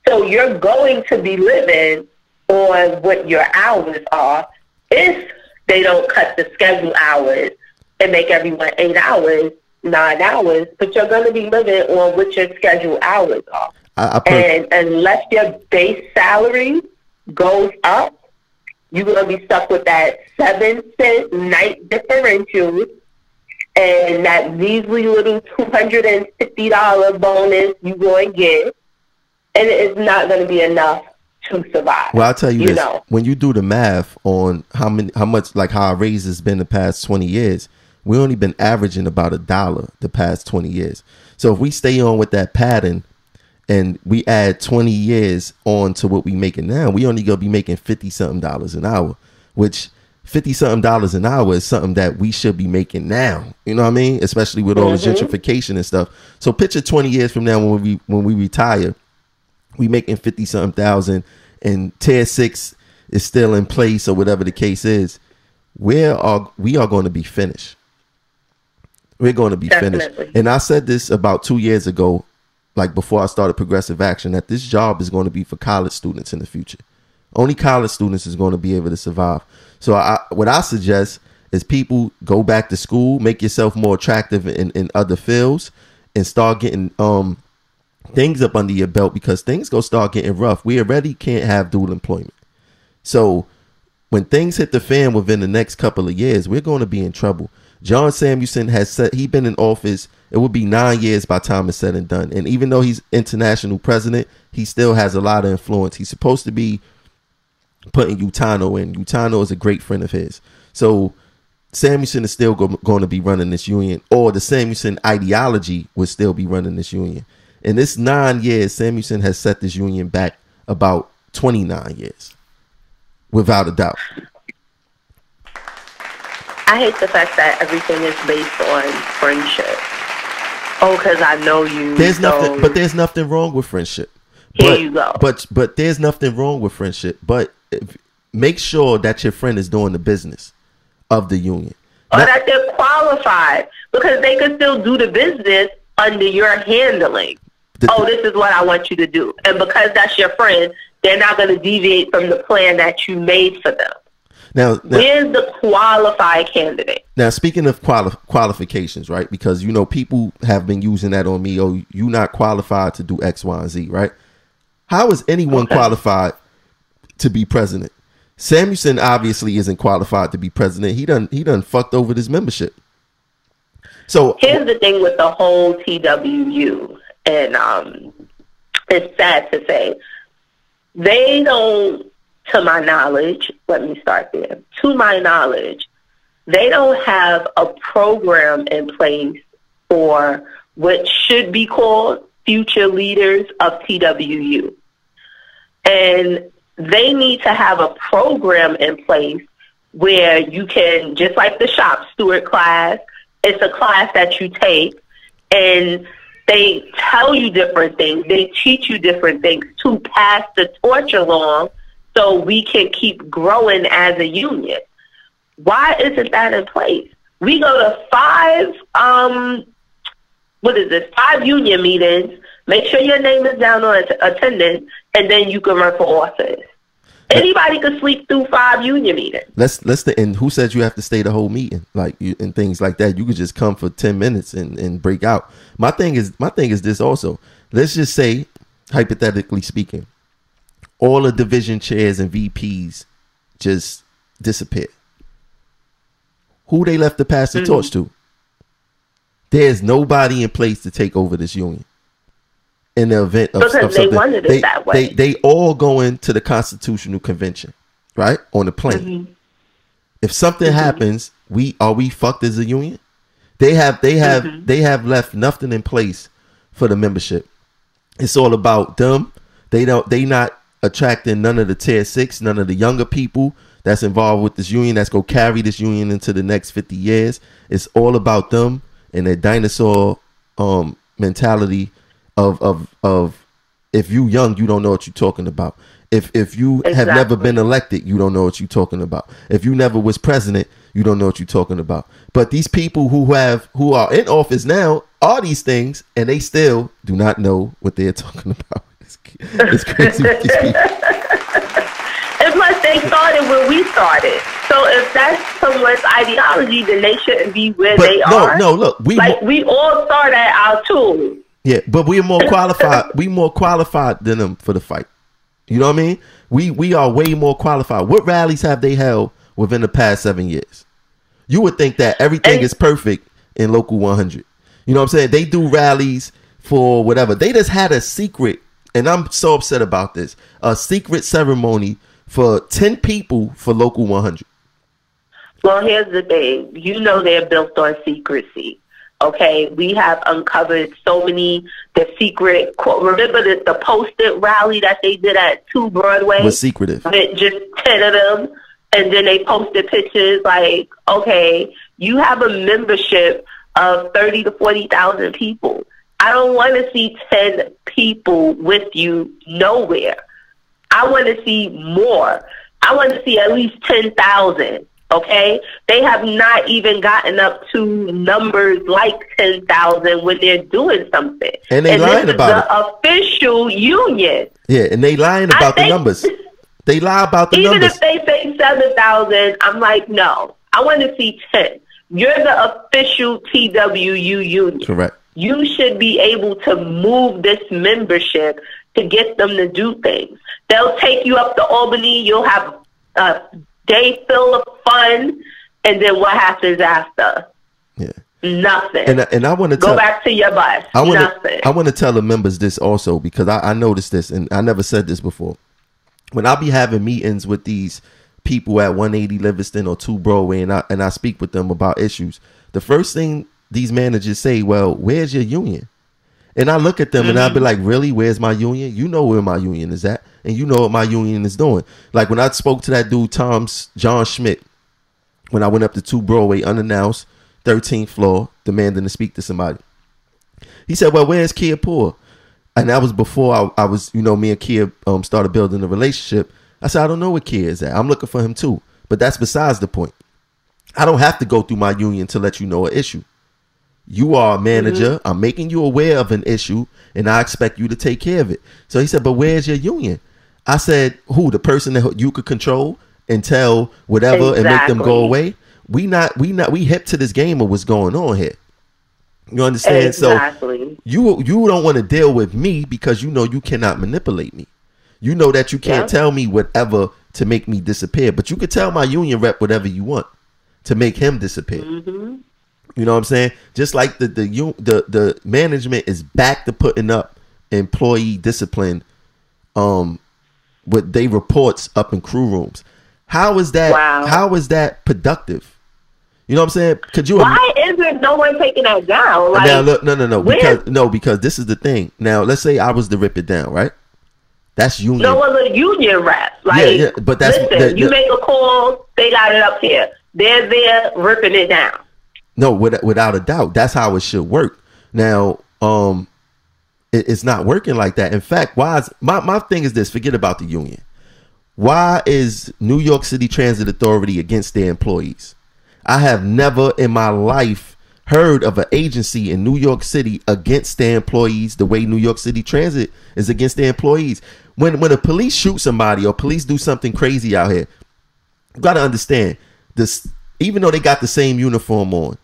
So you're going to be living on what your hours are if they don't cut the schedule hours and make everyone 8 hours, 9 hours, but you're going to be living on what your schedule hours are. And unless your base salary goes up, you're going to be stuck with that 7-cent night differential and that measly little $250 bonus you're going to get. And it's not going to be enough to survive. Well, I'll tell you this. When you do the math on how much, like how our raise has been the past 20 years, we only been averaging about $1 the past 20 years. So if we stay on with that pattern and we add 20 years on to what we making now, we only gonna be making $50-something an hour, which $50-something an hour is something that we should be making now. You know what I mean? Especially with all the gentrification and stuff. So picture 20 years from now when we retire, we making 50-something thousand and tier 6 is still in place or whatever the case is. We are going to be finished. We're going to be finished. And I said this about 2 years ago, like before I started Progressive Action, that this job is going to be for college students in the future. Only college students is going to be able to survive. So what I suggest is people go back to school, make yourself more attractive in other fields, and start getting things up under your belt, because things go start getting rough. We already can't have dual employment. So when things hit the fan within the next couple of years, we're going to be in trouble. John Samuelson has said he's been in office. It will be 9 years by the time it's said and done. And even though he's international president, he still has a lot of influence. He's supposed to be putting Utano in. Utano is a great friend of his. So Samuelson is still going to be running this union, or the Samuelson ideology would still be running this union. In this 9 years, Samuelson has set this union back about 29 years, without a doubt. I hate the fact that everything is based on friendship. Oh, because I know you. There's nothing wrong with friendship. Here you go. But there's nothing wrong with friendship. But make sure that your friend is doing the business of the union. Or that they're qualified, because they can still do the business under your handling. This is what I want you to do. And because that's your friend, they're not going to deviate from the plan that you made for them. Now, where's the qualified candidate? Now, speaking of qualifications, right? Because, you know, people have been using that on me. Oh, you're not qualified to do X, Y, and Z, right? How is anyone qualified to be president? Samuelson obviously isn't qualified to be president. He done fucked over this membership. So here's the thing with the whole TWU, and it's sad to say, they don't. To my knowledge, let me start there. To my knowledge, they don't have a program in place for what should be called future leaders of TWU. And they need to have a program in place where you can, just like the shop steward class, it's a class that you take and they tell you different things. They teach you different things to pass the torch along, so we can keep growing as a union. Why isn't that in place? We go to 5 union meetings, make sure your name is down on attendance, and then you can run for office. Anybody could sleep through 5 union meetings. And who said you have to stay the whole meeting, and things like that? You could just come for 10 minutes and break out. My thing is this also. Let's just say, hypothetically speaking, all the division chairs and VPs just disappeared. Who they left to pass the torch to? There's nobody in place to take over this union in the event of because they wanted it that way. They all going to the Constitutional Convention, right? On the plane. If something happens, are we fucked as a union? They have left nothing in place for the membership. It's all about them. They not attracting none of the tier 6, none of the younger people that's involved with this union that's going to carry this union into the next 50 years. It's all about them and their dinosaur mentality of if you young, you don't know what you're talking about. If you have never been elected, you don't know what you're talking about. If you never was president, you don't know what you're talking about. But these people who are in office now are these things, and they still do not know what they're talking about. It's crazy with these people. And plus, they started when we started. So if that's someone's ideology, then they shouldn't be where they are. No, look, we all start at our tools. Yeah, but we're more qualified. We more qualified than them for the fight. You know what I mean? We are way more qualified. What rallies have they held within the past 7 years? You would think that everything is perfect in Local 100. You know what I'm saying? They do rallies for whatever. They just had a secret, and I'm so upset about this, a secret ceremony for 10 people for Local 100. Well, here's the thing. You know they're built on secrecy. Okay, we have uncovered so many, the secret, remember the post-it rally that they did at 2 Broadway? Was secretive. With just 10 of them, and then they posted pictures like, okay, you have a membership of 30 to 40,000 people. I don't want to see 10 people with you nowhere. I want to see more. I want to see at least 10,000. Okay, they have not even gotten up to numbers like 10,000 when they're doing something. And they lying about it. The official union. Yeah, and they lying about the numbers. They lie about the even numbers. Even if they say 7,000, I'm like, no, I want to see 10. You're the official TWU union. Correct. You should be able to move this membership to get them to do things. They'll take you up to Albany. You'll have day full of fun, and then what happens after? Yeah, nothing. And I want to go back to your bus. Nothing. I want to tell the members this also, because I noticed this, and I never said this before. When I be having meetings with these people at 180 Livingston or 2 Broadway, and I speak with them about issues, the first thing these managers say, "Well, where's your union?" And I look at them and I'll be like, really? Where's my union? You know where my union is at. And you know what my union is doing. Like when I spoke to that dude, John Schmidt, when I went up to 2 Broadway unannounced, 13th floor, demanding to speak to somebody. He said, well, where's Kia Poor? And that was before I was, me and Kia started building a relationship. I said, I don't know where Kia is at. I'm looking for him too. But that's besides the point. I don't have to go through my union to let you know an issue. You are a manager. I'm making you aware of an issue, and I expect you to take care of it. So he said, but where's your union? I said, who? The person that you could control and tell whatever and make them go away? We hip to this game of what's going on here. You understand? Exactly. So you don't want to deal with me because you know you cannot manipulate me. You know that you can't tell me whatever to make me disappear, but you could tell my union rep whatever you want to make him disappear. You know what I'm saying? Just like the management is back to putting up employee discipline, with they reports up in crew rooms. How is that? Wow. How is that productive? You know what I'm saying? Could you? Why isn't no one taking that down? Like, now look, no, because this is the thing. Now let's say I was to rip it down, right? That's union. No one's a union rep. Like, but that's you make a call, they got it up here. They're there ripping it down. No, without a doubt, that's how it should work. Now, it's not working like that. In fact, why is my thing is this? Forget about the union. Why is New York City Transit Authority against their employees? I have never in my life heard of an agency in New York City against their employees the way New York City Transit is against their employees. When the police shoot somebody or police do something crazy out here, you got to understand this. Even though they got the same uniform on,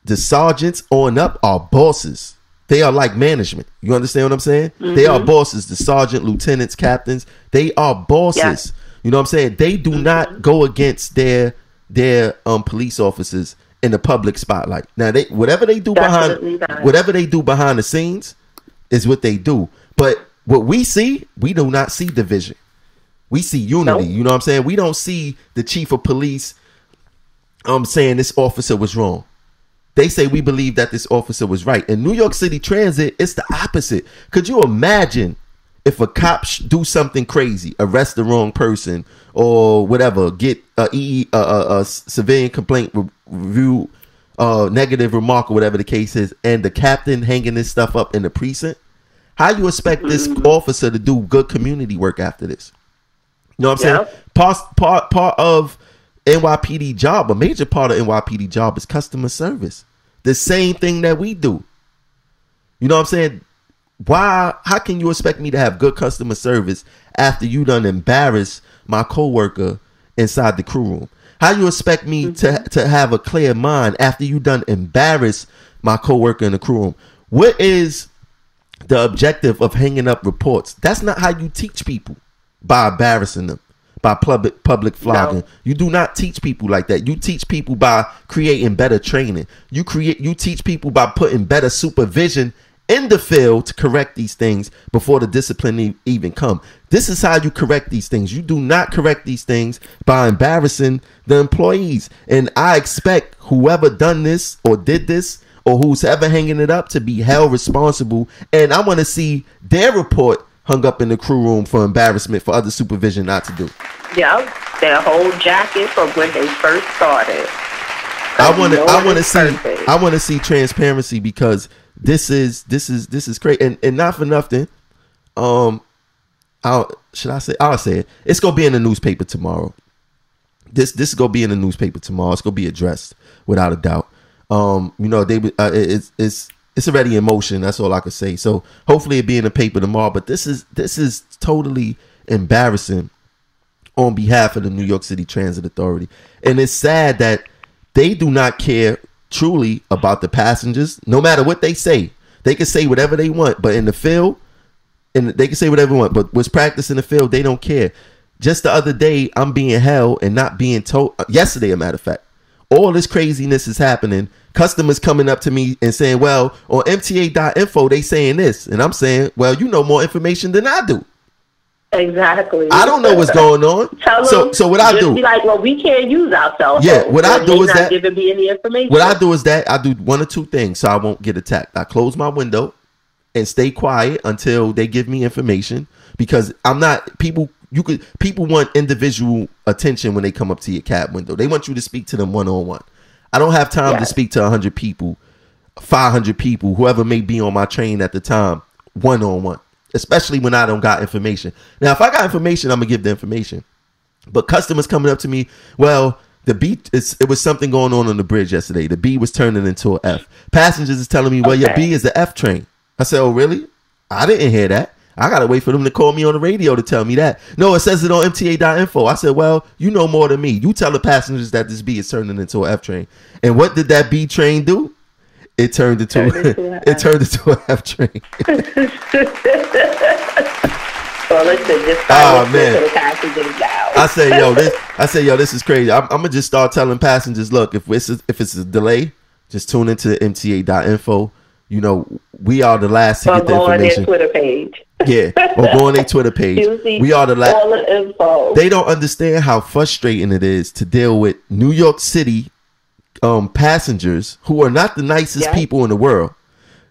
the sergeants on up are bosses. They are like management. You understand what I'm saying? They are bosses. The sergeant, lieutenants, captains, they are bosses. Yeah. You know what I'm saying? They do not go against their police officers in the public spotlight. Now whatever they do behind the scenes is what they do. But what we see, we do not see division. We see unity. Nope. You know what I'm saying? We don't see the chief of police saying this officer was wrong. They say we believe that this officer was right. In New York City Transit, it's the opposite. Could you imagine if a cop do something crazy, arrest the wrong person or whatever, get a civilian complaint review, negative remark or whatever the case is, and the captain hanging this stuff up in the precinct? How you expect this officer to do good community work after this? You know what I'm saying? Part of NYPD job, a major part of NYPD job is customer service. The same thing that we do. You know what I'm saying? How can you expect me to have good customer service after you done embarrass my coworker inside the crew room? How you expect me to have a clear mind after you done embarrass my coworker in the crew room? What is the objective of hanging up reports? That's not how you teach people, by embarrassing them, by public flogging. No. You do not teach people like that. You teach people by creating better training. You teach people by putting better supervision in the field to correct these things before the discipline even come. This is how you correct these things. You do not correct these things by embarrassing the employees. And I expect whoever done this or did this or who's ever hanging it up to be held responsible. And I want to see their report hung up in the crew room for embarrassment for other supervision not to do. Yeah, their whole jacket from when they first started. I want to see transparency, because this is great, and not for nothing. I'll say it. It's gonna be in the newspaper tomorrow. This is gonna be in the newspaper tomorrow. It's gonna be addressed without a doubt. It's already in motion. That's all I can say. So hopefully it'll be in the paper tomorrow. But this is totally embarrassing on behalf of the New York City Transit Authority, and it's sad that they do not care truly about the passengers. No matter what they say, they can say whatever they want, but in the field, and they can say whatever they want, but what's practiced in the field, they don't care. Just the other day, I'm being held and not being told. Yesterday, a matter of fact, all this craziness is happening. Customers coming up to me and saying, well, on MTA.info, they saying this. And I'm saying, well, you know more information than I do. Exactly. I don't know what's going on. So what I do? Be like, well, we can't use our cell phones. Yeah, what I do is that giving me any information. What I do is that I do one or two things so I won't get attacked. I close my window and stay quiet until they give me information, because I'm not people. People want individual attention when they come up to your cab window. They want you to speak to them one-on-one. I don't have time to speak to 100 people, 500 people, whoever may be on my train at the time, one-on-one. Especially when I don't got information. Now, if I got information, I'm gonna give the information. But customers coming up to me, well, it was something going on the bridge yesterday. The B was turning into an F. Passengers is telling me, well, your B is the F train. I said, oh, really? I didn't hear that. I gotta wait for them to call me on the radio to tell me that. No, it says it on MTA.info. I said, well, you know more than me. You tell the passengers that this B is turning into an F train. And what did that B train do? It turned into an F train. Well, listen, just man. I say, yo, this is crazy. I'm gonna just start telling passengers, look, if it's a delay, just tune into the MTA.info. You know, we are the last to get the information. Or go on their Twitter page. Yeah, or go on their Twitter page. We are the last. All the info. They don't understand how frustrating it is to deal with New York City passengers who are not the nicest people in the world.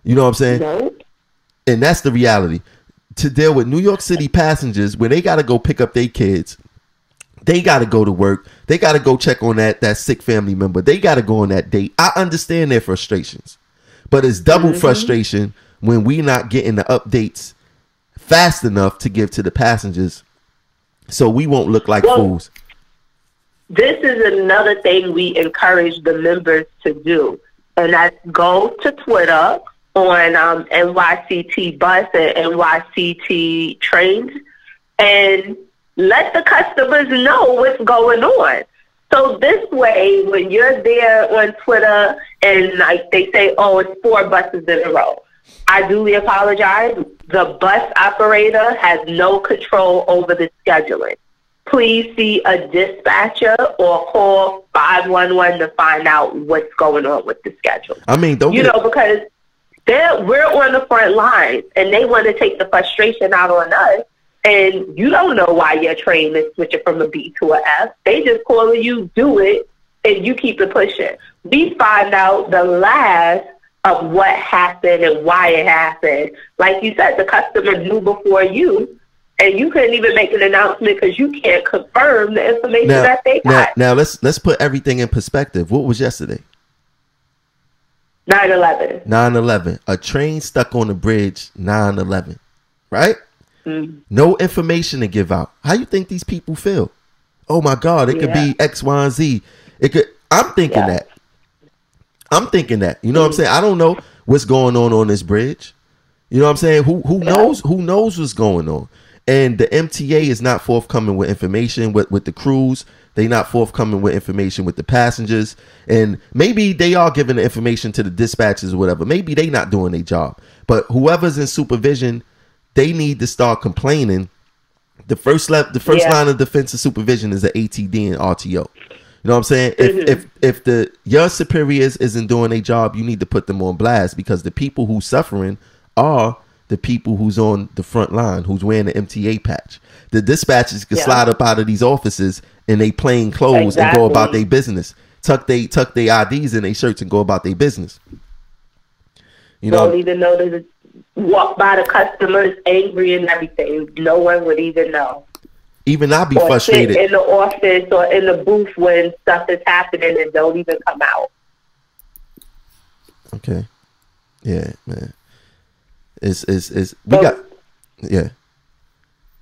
You know what I'm saying? Nope. And that's the reality. To deal with New York City passengers where they got to go pick up their kids. They got to go to work. They got to go check on that sick family member. They got to go on that date. I understand their frustrations. But it's double frustration when we not getting the updates fast enough to give to the passengers so we won't look like fools. This is another thing we encourage the members to do, and that's go to Twitter on NYCT bus and NYCT trains and let the customers know what's going on. So this way, when you're there on Twitter and like they say, oh, it's 4 buses in a row, I duly apologize. The bus operator has no control over the scheduling. Please see a dispatcher or call 511 to find out what's going on with the schedule. I mean, because we're on the front lines and they want to take the frustration out on us. And you don't know why your train is switching from a B to a F. They just calling you, do it, and you keep it pushing. We find out the last of what happened and why it happened. Like you said, the customer knew before you, and you couldn't even make an announcement because you can't confirm the information that they got. Now let's put everything in perspective. What was yesterday? 9/11. 9/11. A train stuck on the bridge. 9/11. Right? No information to give out. How you think these people feel? Oh my God, it could be X, Y, and Z. It could. I'm thinking that. I'm thinking that. You know what I'm saying? I don't know what's going on this bridge. You know what I'm saying? Who knows? Who knows what's going on? And the MTA is not forthcoming with information with the crews. They not forthcoming with information with the passengers. And maybe they are giving the information to the dispatchers or whatever. Maybe they not doing their job. But whoever's in supervision, they need to start complaining. The first line of defense and supervision is the ATD and RTO. You know what I'm saying? If your superiors isn't doing their job, you need to put them on blast, because the people who's suffering are the people who's on the front line, who's wearing the MTA patch. The dispatchers can slide up out of these offices in they plain clothes and go about their business. Tuck they IDs in their shirts and go about their business. You know, don't even know that walk by the customers angry and everything. No one would even know. Even I'd be frustrated sit in the office or in the booth when stuff is happening and don't even come out. Okay. Yeah, man.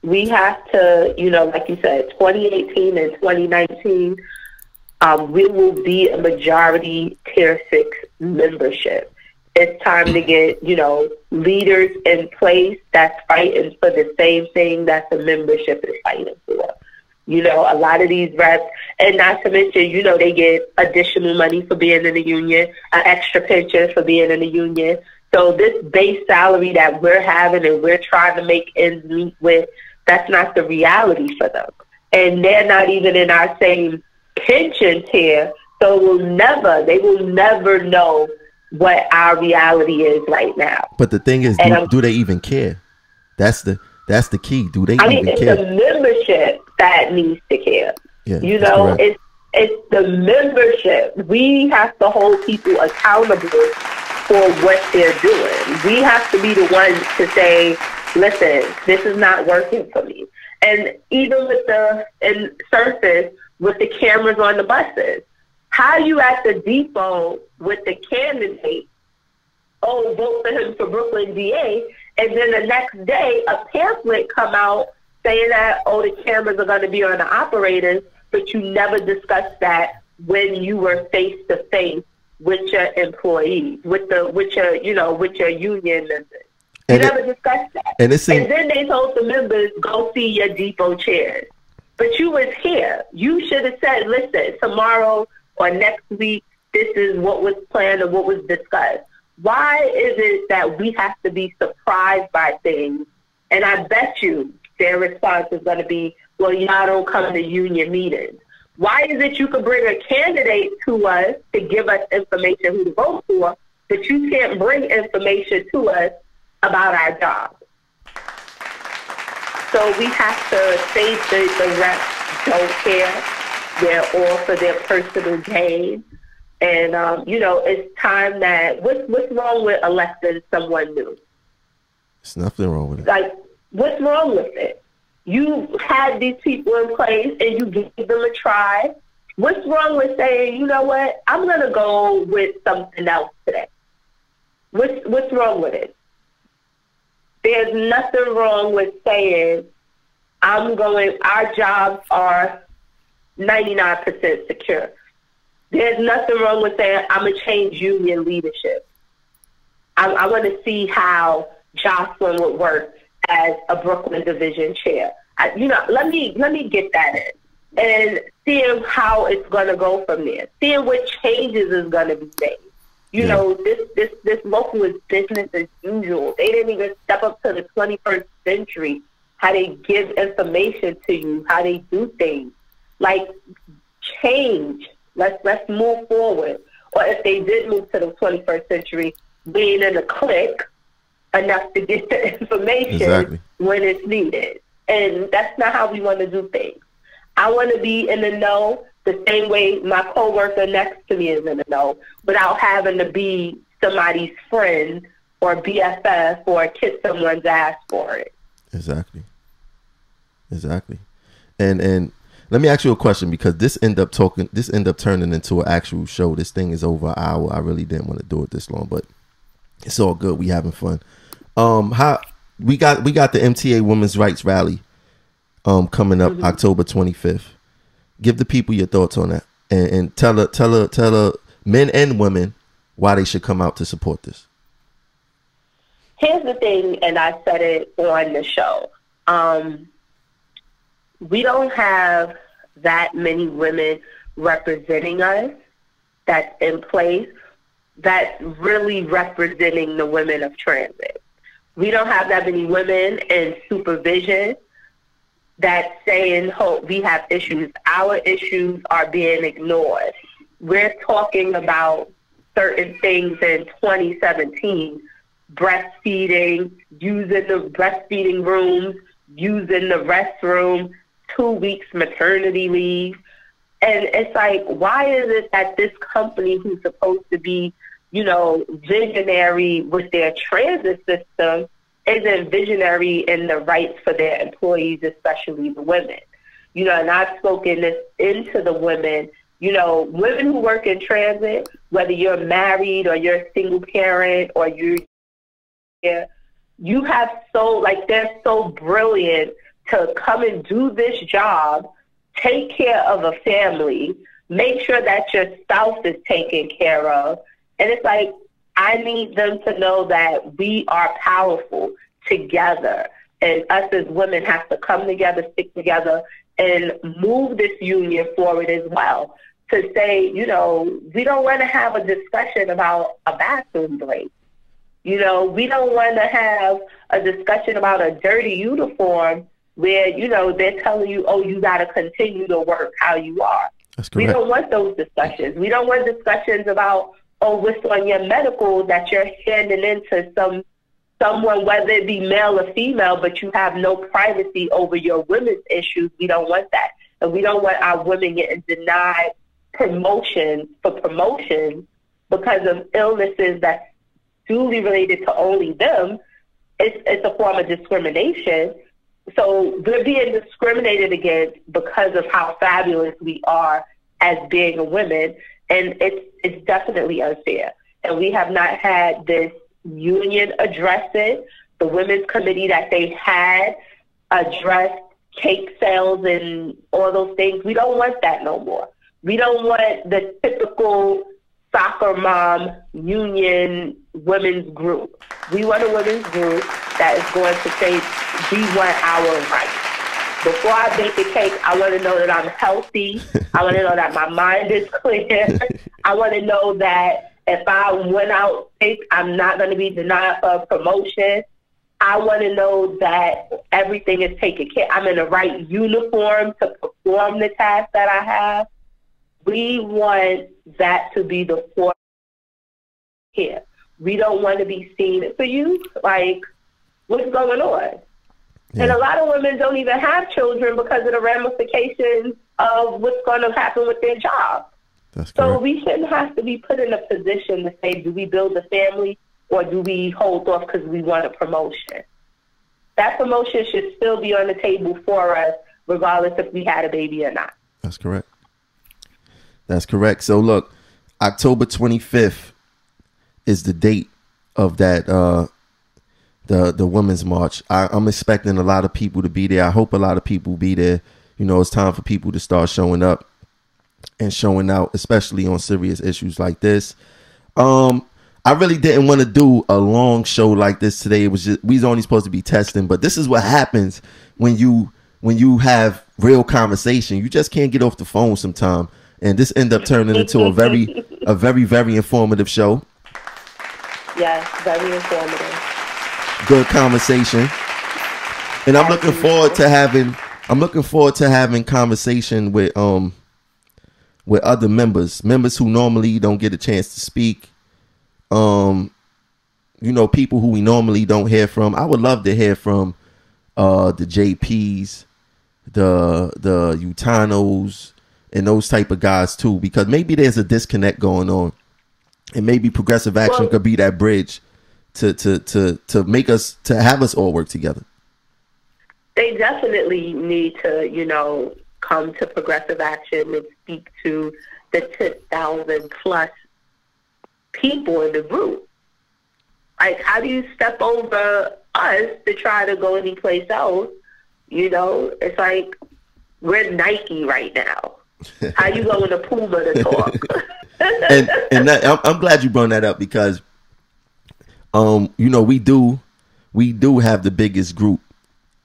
We have to, you know, like you said, 2018 and 2019, we will be a majority Tier 6 membership. It's time to get, you know, leaders in place that's fighting for the same thing that the membership is fighting for. You know, a lot of these reps, and not to mention, you know, they get additional money for being in the union, an extra pension for being in the union. So this base salary that we're having and we're trying to make ends meet with, that's not the reality for them. And they're not even in our same pension tier, so they will never know what our reality is right now. But the thing is, do they even care? That's the key. Do they even care? It's the membership that needs to care. Yeah, you know, it's the membership. We have to hold people accountable for what they're doing. We have to be the ones to say, listen, this is not working for me. And even with the surface, with the cameras on the buses, how you at the depot with the candidate, vote for him for Brooklyn DA, and then the next day a pamphlet come out saying that, the cameras are going to be on the operators, but you never discussed that when you were face to face with your employees, with your union members. You never discussed that. And then they told the members, go see your depot chairs. But you was here. You should have said, listen, tomorrow or next week, this is what was planned or what was discussed. Why is it that we have to be surprised by things? And I bet you their response is going to be, well, y'all don't come to union meetings. Why is it you could bring a candidate to us to give us information who to vote for, but you can't bring information to us about our job? So we have to say the reps don't care. They're all for their personal gain. And, it's time that, what's wrong with electing someone new? There's nothing wrong with it. Like, what's wrong with it? You had these people in place and you gave them a try. What's wrong with saying, you know what, I'm going to go with something else today? What's wrong with it? There's nothing wrong with saying, our jobs are 99% secure. There's nothing wrong with saying, I'm going to change union leadership. I want to see how Jocelyn would work as a Brooklyn division chair. Let me get that in and seeing how it's going to go from there. Seeing what changes is going to be made. You know, this local is business as usual. They didn't even step up to the 21st century, how they give information to you, how they do things. Like, change. Let's move forward. Or if they did move to the 21st century, being in a clique enough to get the information when it's needed. And that's not how we want to do things. I want to be in the know the same way my coworker next to me is in the know, without having to be somebody's friend or BFF or kiss someone's ass for it. Exactly. And let me ask you a question, because this end up turning into an actual show. This thing is over an hour. I really didn't want to do it this long, but it's all good. We having fun. How we got the MTA Women's Rights Rally coming up October 25th. Give the people your thoughts on that, and tell men and women why they should come out to support this. Here's the thing, and I said it on the show. We don't have that many women representing us that's in place that's really representing the women of transit. We don't have that many women in supervision that's saying, oh, we have issues. Our issues are being ignored. We're talking about certain things in 2017, breastfeeding, using the breastfeeding rooms, using the restroom, 2 weeks maternity leave. And it's like, why is it that this company who's supposed to be, you know, visionary with their transit system isn't visionary in the rights for their employees, especially the women? You know, and I've spoken this into the women, you know, women who work in transit, whether you're married or you're a single parent or you have they're so brilliant to come and do this job, take care of a family, make sure that your spouse is taken care of. And it's like, I need them to know that we are powerful together. And us as women have to come together, stick together, and move this union forward as well. To say, you know, we don't want to have a discussion about a bathroom break. You know, we don't want to have a discussion about a dirty uniform where, you know, they're telling you, oh, you got to continue to work how you are. That's correct. We don't want those discussions. We don't want discussions about, oh, what's on your medical that you're handing into someone, whether it be male or female, but you have no privacy over your women's issues. We don't want that. And we don't want our women getting denied promotion because of illnesses that's duly related to only them. It's a form of discrimination. So we're being discriminated against because of how fabulous we are as being a woman, and it's definitely unfair. And we have not had this union address it. The women's committee that they had addressed cake sales and all those things. We don't want that no more. We don't want the typical soccer mom union women's group. We want a women's group that is going to say, we want our rights. Before I bake a cake, I want to know that I'm healthy. I want to know that my mind is clear. I want to know that if I went out sick, I'm not going to be denied for a promotion. I want to know that everything is taken care of. I'm in the right uniform to perform the task that I have. We want that to be the force here. We don't want to be seen for you, like, what's going on? Yeah. And a lot of women don't even have children because of the ramifications of what's going to happen with their job. That's so correct. We shouldn't have to be put in a position to say, do we build a family or do we hold off because we want a promotion? That promotion should still be on the table for us, regardless if we had a baby or not. That's correct. That's correct. So look, October 25th is the date of that the Women's March. I'm expecting a lot of people to be there. I hope a lot of people be there. You know, it's time for people to start showing up and showing out, especially on serious issues like this. I really didn't want to do a long show like this today. It was just, we was only supposed to be testing, but this is what happens when you have real conversation. You just can't get off the phone sometime. And this ended up turning into a very, very informative show. Yes, very informative. Good conversation. And I'm looking forward to having conversation with other members who normally don't get a chance to speak. You know, people who we normally don't hear from. I would love to hear from the JPs, the Utanos, and those type of guys too, because maybe there's a disconnect going on, and maybe progressive action could be that bridge to make us, to have us all work together. They definitely need to, you know, come to progressive action and speak to the 10,000 plus people in the group. Like, how do you step over us to try to go anyplace else? You know, it's like we're Nike right now. How you go in the Puma to talk? and I'm glad you brought that up because, you know, we do have the biggest group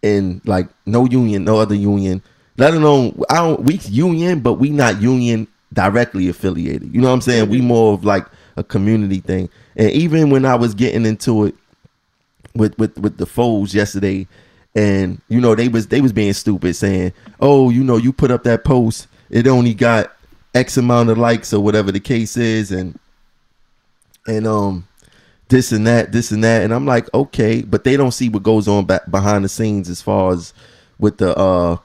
in, like, no other union, let alone, we union, but we not union directly affiliated. You know what I'm saying? We more of like a community thing. And even when I was getting into it with the foes yesterday, and you know, they was being stupid, saying, oh, you know, you put up that post, it only got X amount of likes or whatever the case is, and this and that, and I'm like, okay, but they don't see what goes on back behind the scenes as far as with the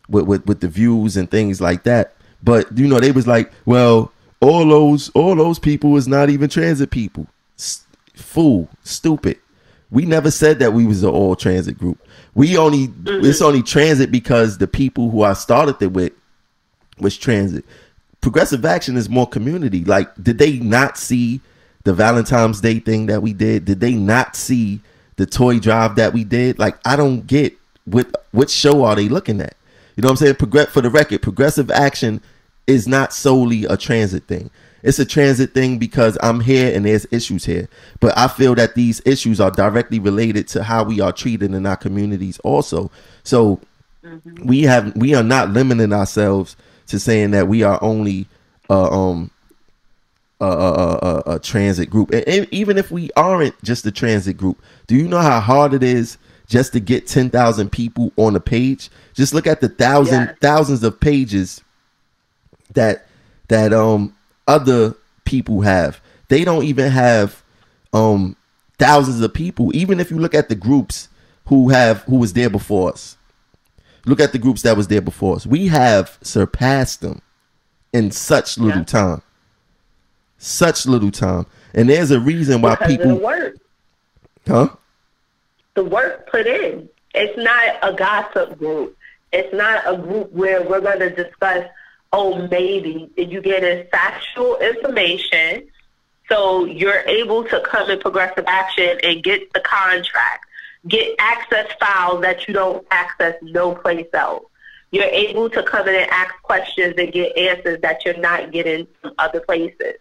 with the views and things like that. But you know, they was like, well, all those people is not even transit people. Fool, stupid. We never said that we was an all transit group. We only it's only transit because the people who I started it with was transit. Progressive Action is more community. Like, did they not see the Valentine's Day thing that we did? Did they not see the toy drive that we did? Like, I don't get what show are they looking at? You know what I'm saying? For the record, Progressive Action is not solely a transit thing. It's a transit thing because I'm here and there's issues here. But I feel that these issues are directly related to how we are treated in our communities also. So we are not limiting ourselves to saying that we are only a transit group. And even if we aren't just a transit group, do you know how hard it is just to get 10,000 people on a page? Just look at the thousands of pages that other people have. They don't even have thousands of people. Even if you look at the groups who was there before us, look at the groups that was there before us. We have surpassed them in such little time. Such little time. And there's a reason why because people of the work. Huh? The work put in. It's not a gossip group. It's not a group where we're going to discuss, oh, maybe. You get factual information, so you're able to come in Progressive Action and get the contract, get access files that you don't access no place else. You're able to come in and ask questions and get answers that you're not getting from other places.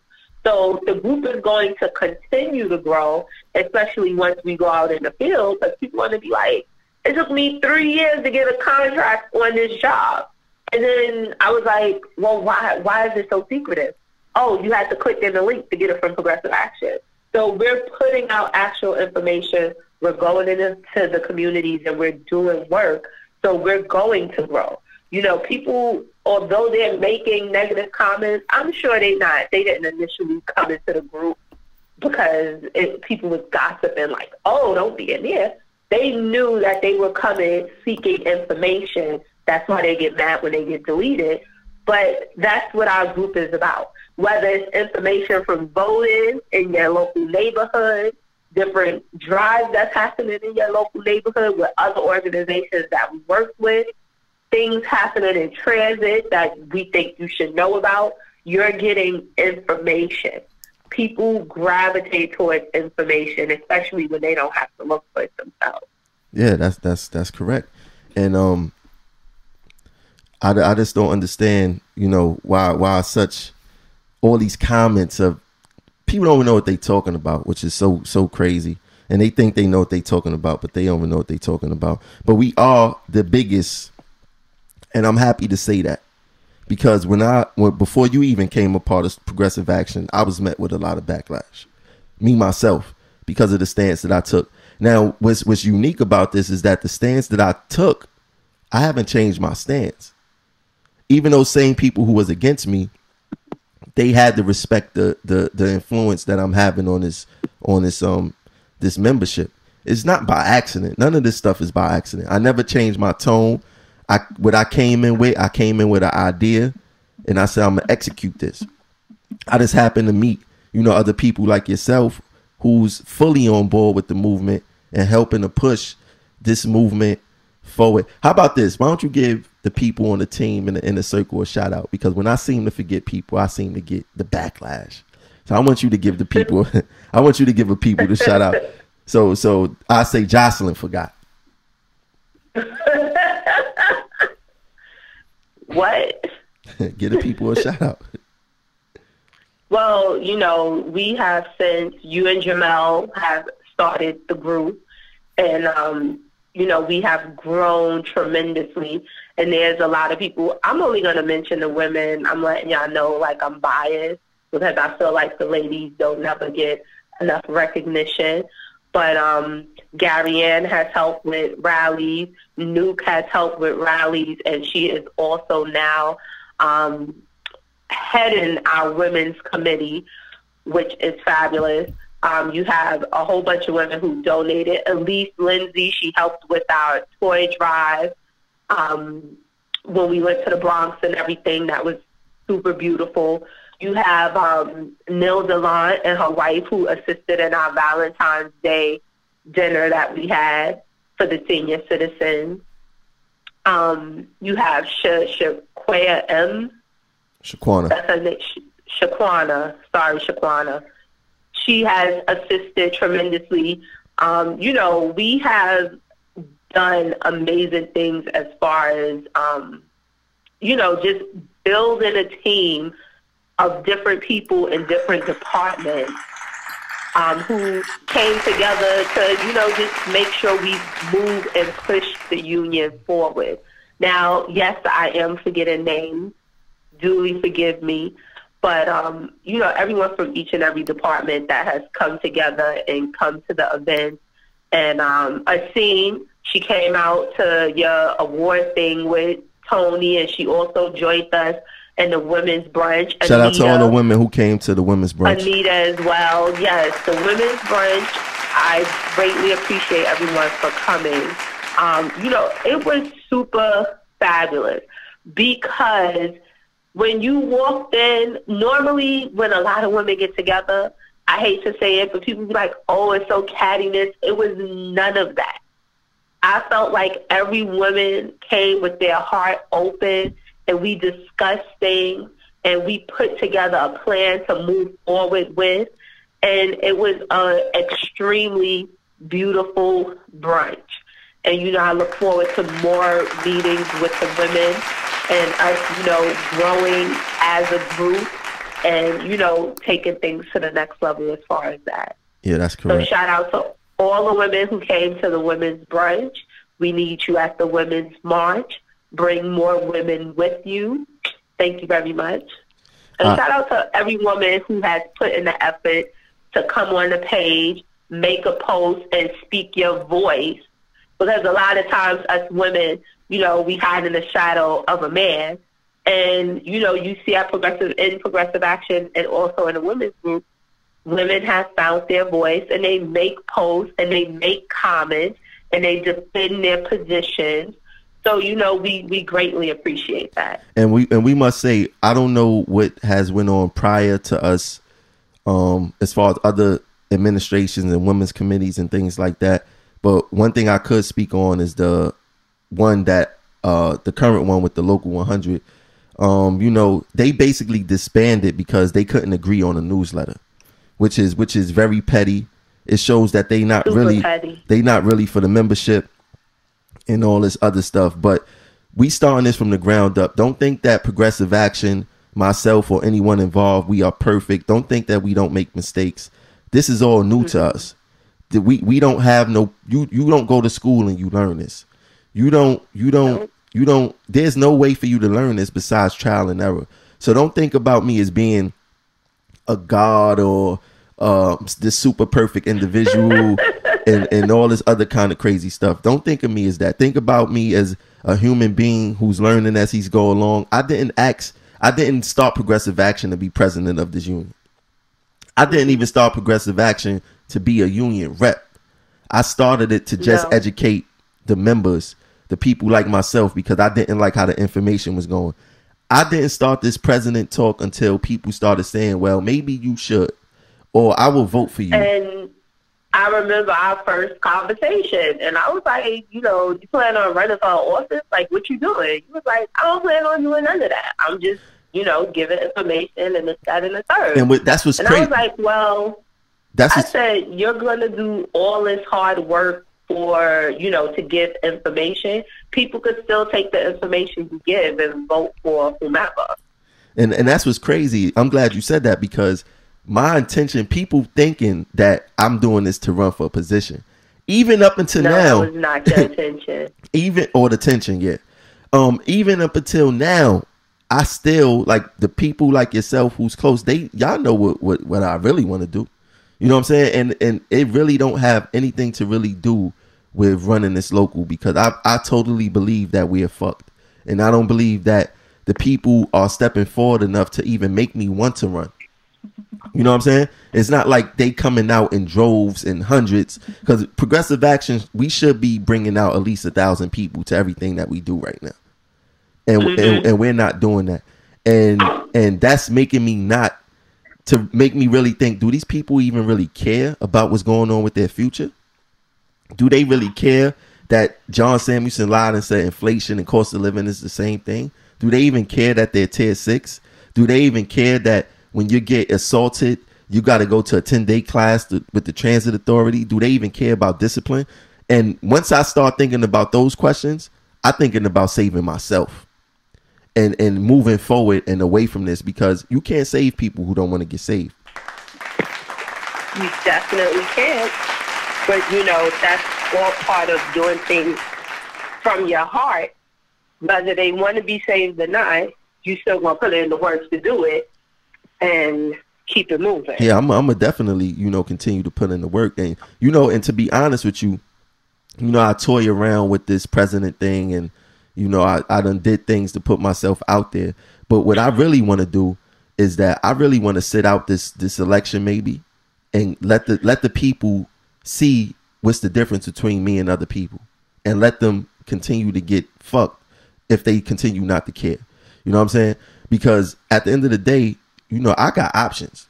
So the group is going to continue to grow, especially once we go out in the field, because people want to be like, it took me 3 years to get a contract on this job. And then I was like, well, why is it so secretive? Oh, you had to click in the link to get it from Progressive Action. So we're putting out actual information. We're going into the communities and we're doing work. So we're going to grow. You know, people, although they're making negative comments, I'm sure they didn't initially come into the group because people was gossiping like, oh, don't be in there. They knew that they were coming seeking information. That's why they get mad when they get deleted. But that's what our group is about. Whether it's information from voting in your local neighborhood, different drives that's happening in your local neighborhood with other organizations that we work with, things happening in transit that we think you should know about, you're getting information. People gravitate towards information, especially when they don't have to look for it themselves. Yeah, that's correct. And I just don't understand, you know, why such all these comments of people don't even know what they're talking about, which is so crazy. And they think they know what they're talking about, but they don't even know what they're talking about. But we are the biggest, and I'm happy to say that. Because before you even came a part of Progressive Action, I was met with a lot of backlash. Me, myself, because of the stance that I took. Now, what's unique about this is that the stance that I took, I haven't changed my stance. Even those same people who was against me, they had to respect the influence that I'm having on this membership. It's not by accident. None of this stuff is by accident. I never changed my tone. I came in with an idea, and I said, I'm gonna execute this. I just happened to meet, you know, other people like yourself who's fully on board with the movement and helping to push this movement forward. How about this? Why don't you give the people on the team in the circle a shout out? Because when I seem to forget people, I seem to get the backlash. So I want you to give the people, I want you to give the people the shout out. So I say Jocelyn forgot. What? Give the people a shout out. Well, we have, since you and Jamel have started the group, and, we have grown tremendously. And there's a lot of people. I'm only going to mention the women. I'm letting y'all know, like, I'm biased because I feel like the ladies don't never get enough recognition. But Gary Ann has helped with rallies. Nuke has helped with rallies, and she is also now heading our women's committee, which is fabulous. You have a whole bunch of women who donated. Elise Lindsay, she helped with our toy drive when we went to the Bronx and everything. That was super beautiful. You have Nil DeLon and her wife who assisted in our Valentine's Day dinner that we had for the senior citizens. You have Shaquana M. Shaquana. That's her name. Shaquana. Sorry, Shaquana. She has assisted tremendously. We have done amazing things as far as, just building a team of different people in different departments who came together to, just make sure we move and push the union forward. Now, yes, I am forgetting names. Duly forgive me. But, everyone from each and every department that has come together and come to the event. And Asim, she came out to your award thing with Tony, and she also joined us in the women's brunch. Shout out to all the women who came to the women's brunch. Anita as well. Yes, the women's brunch. I greatly appreciate everyone for coming. It was super fabulous because when you walked in, normally when a lot of women get together, I hate to say it, but people be like, oh, it's so cattiness. It was none of that. I felt like every woman came with their heart open, and we discussed things, and we put together a plan to move forward with. And it was an extremely beautiful brunch. And, I look forward to more meetings with the women and us, growing as a group and, taking things to the next level as far as that. Yeah, that's correct. So shout out to all the women who came to the women's brunch. We need you at the women's march. Bring more women with you. Thank you very much. And shout out to every woman who has put in the effort to come on the page, make a post, and speak your voice. Because a lot of times us women, we hide in the shadow of a man. And, you see our progressive action and also in the women's group, women have found their voice, and they make posts and they make comments and they defend their positions. So, we greatly appreciate that. And we must say, I don't know what has went on prior to us as far as other administrations and women's committees and things like that. But one thing I could speak on is the one that the current one with the Local 100. They basically disbanded because they couldn't agree on a newsletter, which is very petty. It shows that they not really for the membership and all this other stuff. But we starting this from the ground up. Don't think that Progressive Action, myself, or anyone involved, we are perfect. Don't think that we don't make mistakes. This is all new to us. We don't have you don't go to school and you learn this. You don't there's no way for you to learn this besides trial and error. So don't think about me as being a god or this super perfect individual and all this other kind of crazy stuff. Don't think of me as that. Think about me as a human being who's learning as he's going along. I didn't start Progressive Action to be president of this union. I didn't even start Progressive Action to be a union rep. I started it to just educate the members, the people like myself, because I didn't like how the information was going. I didn't start this president talk until people started saying, well, maybe you should, or I will vote for you. And I remember our first conversation, and I was like, you plan on running for office? Like, what you doing? You was like, I don't plan on doing none of that. I'm just, giving information and this, that, and the third. And that's what's crazy. I was like, well, I said, you're going to do all this hard work for, to give information. People could still take the information you give and vote for whomever. And that's what's crazy. I'm glad you said that, because my intention, people thinking that I'm doing this to run for a position, even up until now. That was not your intention. Or the tension, yeah. Even up until now, I still, like, the people like yourself who's close, y'all know what I really want to do. You know what I'm saying? And it really don't have anything to really do with running this local, because I totally believe that we are fucked. And I don't believe that the people are stepping forward enough to even make me want to run. You know what I'm saying? It's not like they coming out in droves and hundreds, because progressive action, we should be bringing out at least 1,000 people to everything that we do right now. And we're not doing that. And that's making me make me really think, do these people even really care about what's going on with their future? Do they really care that John Samuelson lied and said inflation and cost of living is the same thing? Do they even care that they're tier 6? Do they even care that when you get assaulted, you got to go to a 10-day class with the transit authority? Do they even care about discipline? And once I start thinking about those questions, I'm thinking about saving myself and moving forward and away from this, because you can't save people who don't want to get saved. You definitely can't. But, that's all part of doing things from your heart. Whether they want to be saved or not, you still going to put in the work to do it and keep it moving. Yeah, I'm going to definitely, continue to put in the work. And, and to be honest with you, I toy around with this president thing, and, I done did things to put myself out there. But what I really want to do is that I really want to sit out this election maybe, and let the people see what's the difference between me and other people, and let them continue to get fucked if they continue not to care. You know what I'm saying? Because at the end of the day, I got options.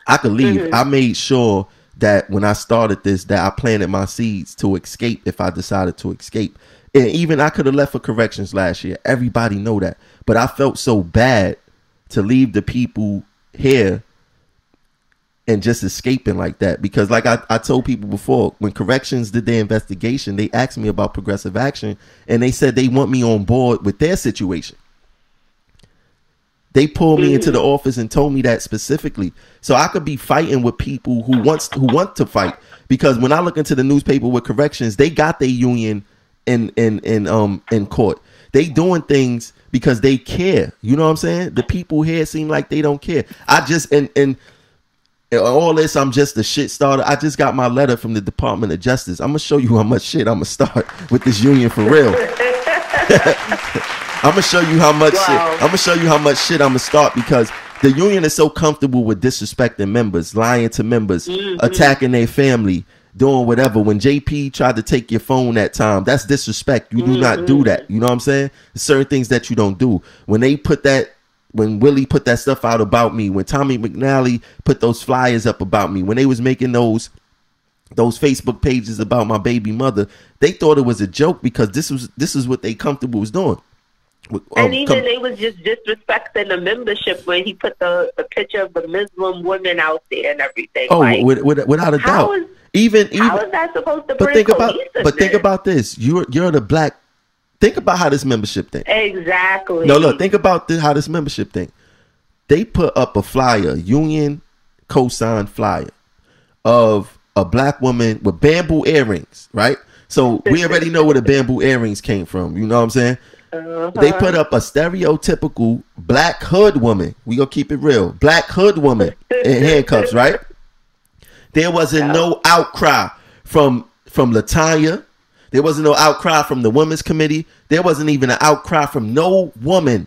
I could leave. Mm-hmm. I made sure that when I started this, that I planted my seeds to escape if I decided to escape. And even I could have left for corrections last year. Everybody know that. But I felt so bad to leave the people here and just escaping like that. Because like I told people before, when corrections did their investigation, they asked me about progressive action, and they said they want me on board with their situation. They pulled me into the office and told me that specifically, so I could be fighting with people who want to fight. Because when I look into the newspaper with corrections, they got their union in court. They doing things because they care. You know what I'm saying? The people here seem like they don't care. I just and all this, I'm just a shit starter. I just got my letter from the Department of Justice. I'm gonna show you how much shit I'm gonna start with this union for real. I'm gonna show you how much shit. I'm gonna show you how much shit I'm gonna start, because the union is so comfortable with disrespecting members, lying to members, attacking their family, doing whatever. When JP tried to take your phone that time, that's disrespect. You do not do that. You know what I'm saying? There's certain things that you don't do. When Willie put that stuff out about me, when Tommy McNally put those flyers up about me, when they was making those Facebook pages about my baby mother, they thought it was a joke, because this is what they comfortable was doing. And even they was just disrespecting the membership when he put the picture of the Muslim women out there and everything. Oh, like, without a doubt. How is that supposed to bring cohesiveness? But think about this. You're the black. Think about how this membership thing. Exactly. No, look. Think about how this membership thing. They put up a flyer, union co-signed flyer, of a black woman with bamboo earrings, right? So we already know where the bamboo earrings came from. You know what I'm saying? They put up a stereotypical black hood woman. We gonna keep it real. Black hood woman in handcuffs, right? There wasn't no outcry from LaTanya. There wasn't no outcry from the women's committee. There wasn't even an outcry from no woman,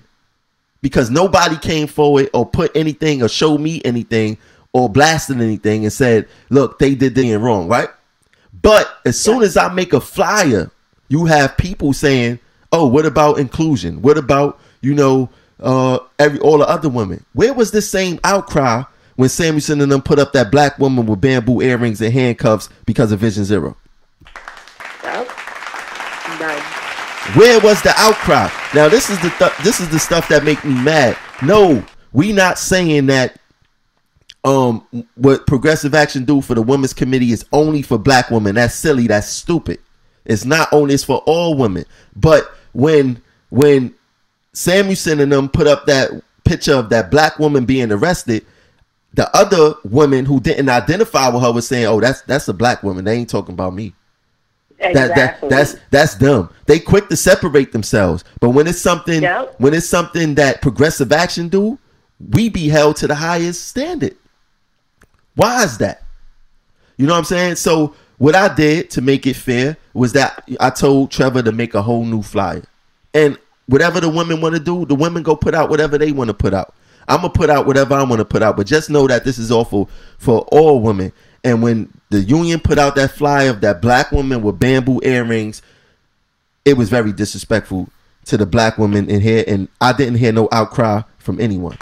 because nobody came forward or put anything or showed me anything or blasted anything and said, look, they did this wrong, right? But as soon as I make a flyer, you have people saying, oh, what about inclusion? What about, all the other women? Where was this same outcry when Samuelson and them put up that black woman with bamboo earrings and handcuffs because of Vision Zero? Where was the outcry? Now, this is the stuff that make me mad. No, we not saying that what progressive action do for the women's committee is only for black women. That's silly. That's stupid. It's not only, it's for all women. But when Samuelson and them put up that picture of that black woman being arrested, the other women who didn't identify with her was saying, "Oh, that's a black woman. They ain't talking about me." Exactly. That's them. They quick to separate themselves, but when it's something that progressive action do, we be held to the highest standard. Why is that? You know what I'm saying? So what I did to make it fair was that I told Trevor to make a whole new flyer, and whatever the women want to do, the women go put out whatever they want to put out. I'm gonna put out whatever I want to put out, but just know that this is awful for all women. And when the union put out that flyer of that black woman with bamboo earrings, it was very disrespectful to the black woman in here, and I didn't hear no outcry from anyone.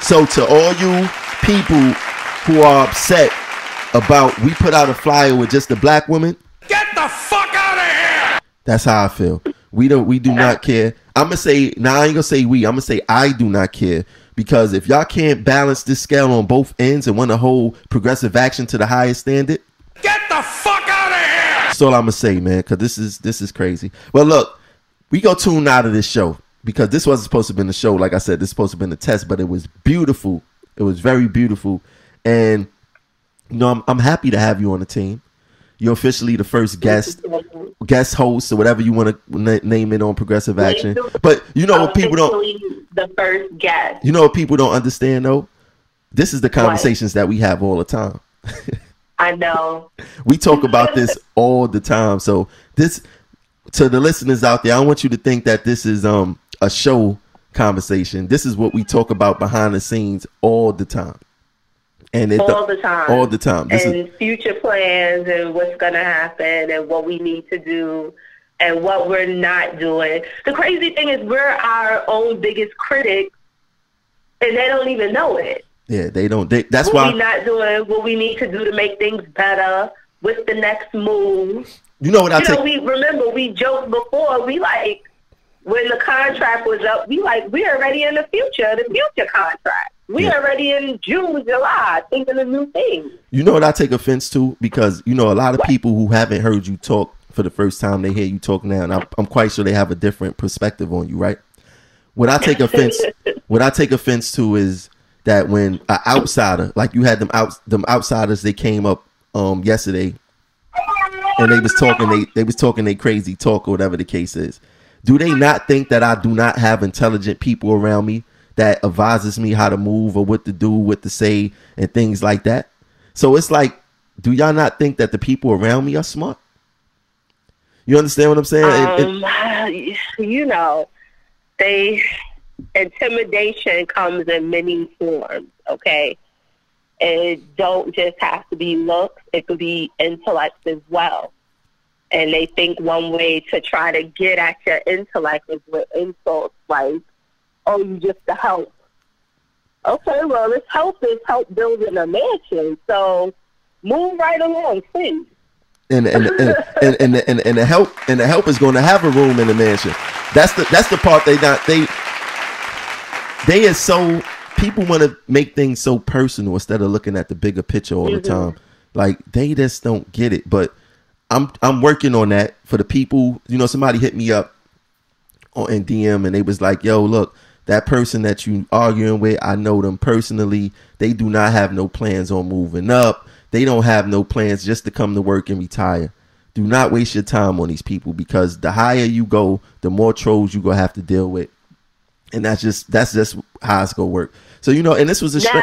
So to all you people who are upset about we put out a flyer with just the black woman, Get the fuck out of here! that's how I feel. We do not care. I'm gonna say, I ain't gonna say we. I'm gonna say I do not care, because if y'all can't balance this scale on both ends and want to hold progressive action to the highest standard, Get the fuck out of here! that's all I'm gonna say, man. Because this is crazy. Well, look, we go tune out of this show because this wasn't supposed to have been the show. Like I said, this was supposed to have been a test, but it was beautiful. It was very beautiful, and you know, I'm happy to have you on the team. You're officially the first guest host or whatever you want to name it on Progressive Action. But you know what people don't. The first guest. You know what people don't understand though. This is the conversations that we have all the time. I know. We talk about this all the time. So this, to the listeners out there, I want you to think that this is a show conversation. This is what we talk about behind the scenes all the time. And all the time. This and is future plans and what's going to happen and what we need to do and what we're not doing. The crazy thing is we're our own biggest critics, and they don't even know it. Yeah, they don't. That's what why we're not doing what we need to do to make things better. What's the next move? You know what we joked before. We like when the contract was up. We are already in the future contract. We already in June, July, thinking of new things. You know what I take offense to? Because, you know, a lot of people who haven't heard you talk for the first time, they hear you talk now, and I'm quite sure they have a different perspective on you, right? What I take offense to is that when an outsider, like you had them outsiders, they came up yesterday, and they was talking they crazy talk or whatever the case is. Do they not think that I do not have intelligent people around me that advises me how to move or what to do, what to say, and things like that? So it's like, do y'all not think that the people around me are smart? You understand what I'm saying? You know, intimidation comes in many forms, okay? It don't just have to be looks. It could be intellect as well. And they think one way to try to get at your intellect is with insults like, oh, you just the help. Okay, well, this help is help building a mansion. So move right along, please. And the help is going to have a room in the mansion. That's the part they are so, people want to make things so personal instead of looking at the bigger picture all the time. Like they just don't get it. But I'm working on that for the people. You know, somebody hit me up in DM and they was like, yo, look, that person that you arguing with, I know them personally. They do not have no plans on moving up. They don't have no plans just to come to work and retire. Do not waste your time on these people, because the higher you go, the more trolls you gonna have to deal with. And that's just how it's gonna work. So, you know, and this was a stranger.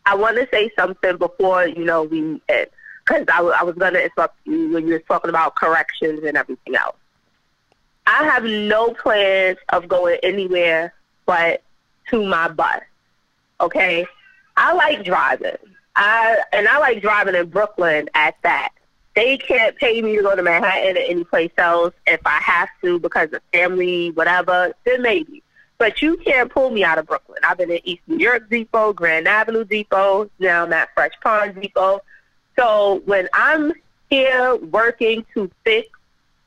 I want to say something before, you know, because I was going to interrupt you when you were talking about corrections and everything else. I have no plans of going anywhere but to my bus, okay? I like driving. I like driving in Brooklyn at that. They can't pay me to go to Manhattan or any place else. If I have to because of family, whatever, then maybe. But you can't pull me out of Brooklyn. I've been in East New York Depot, Grand Avenue Depot. Now I'm at Fresh Pond Depot. So when I'm here working to fix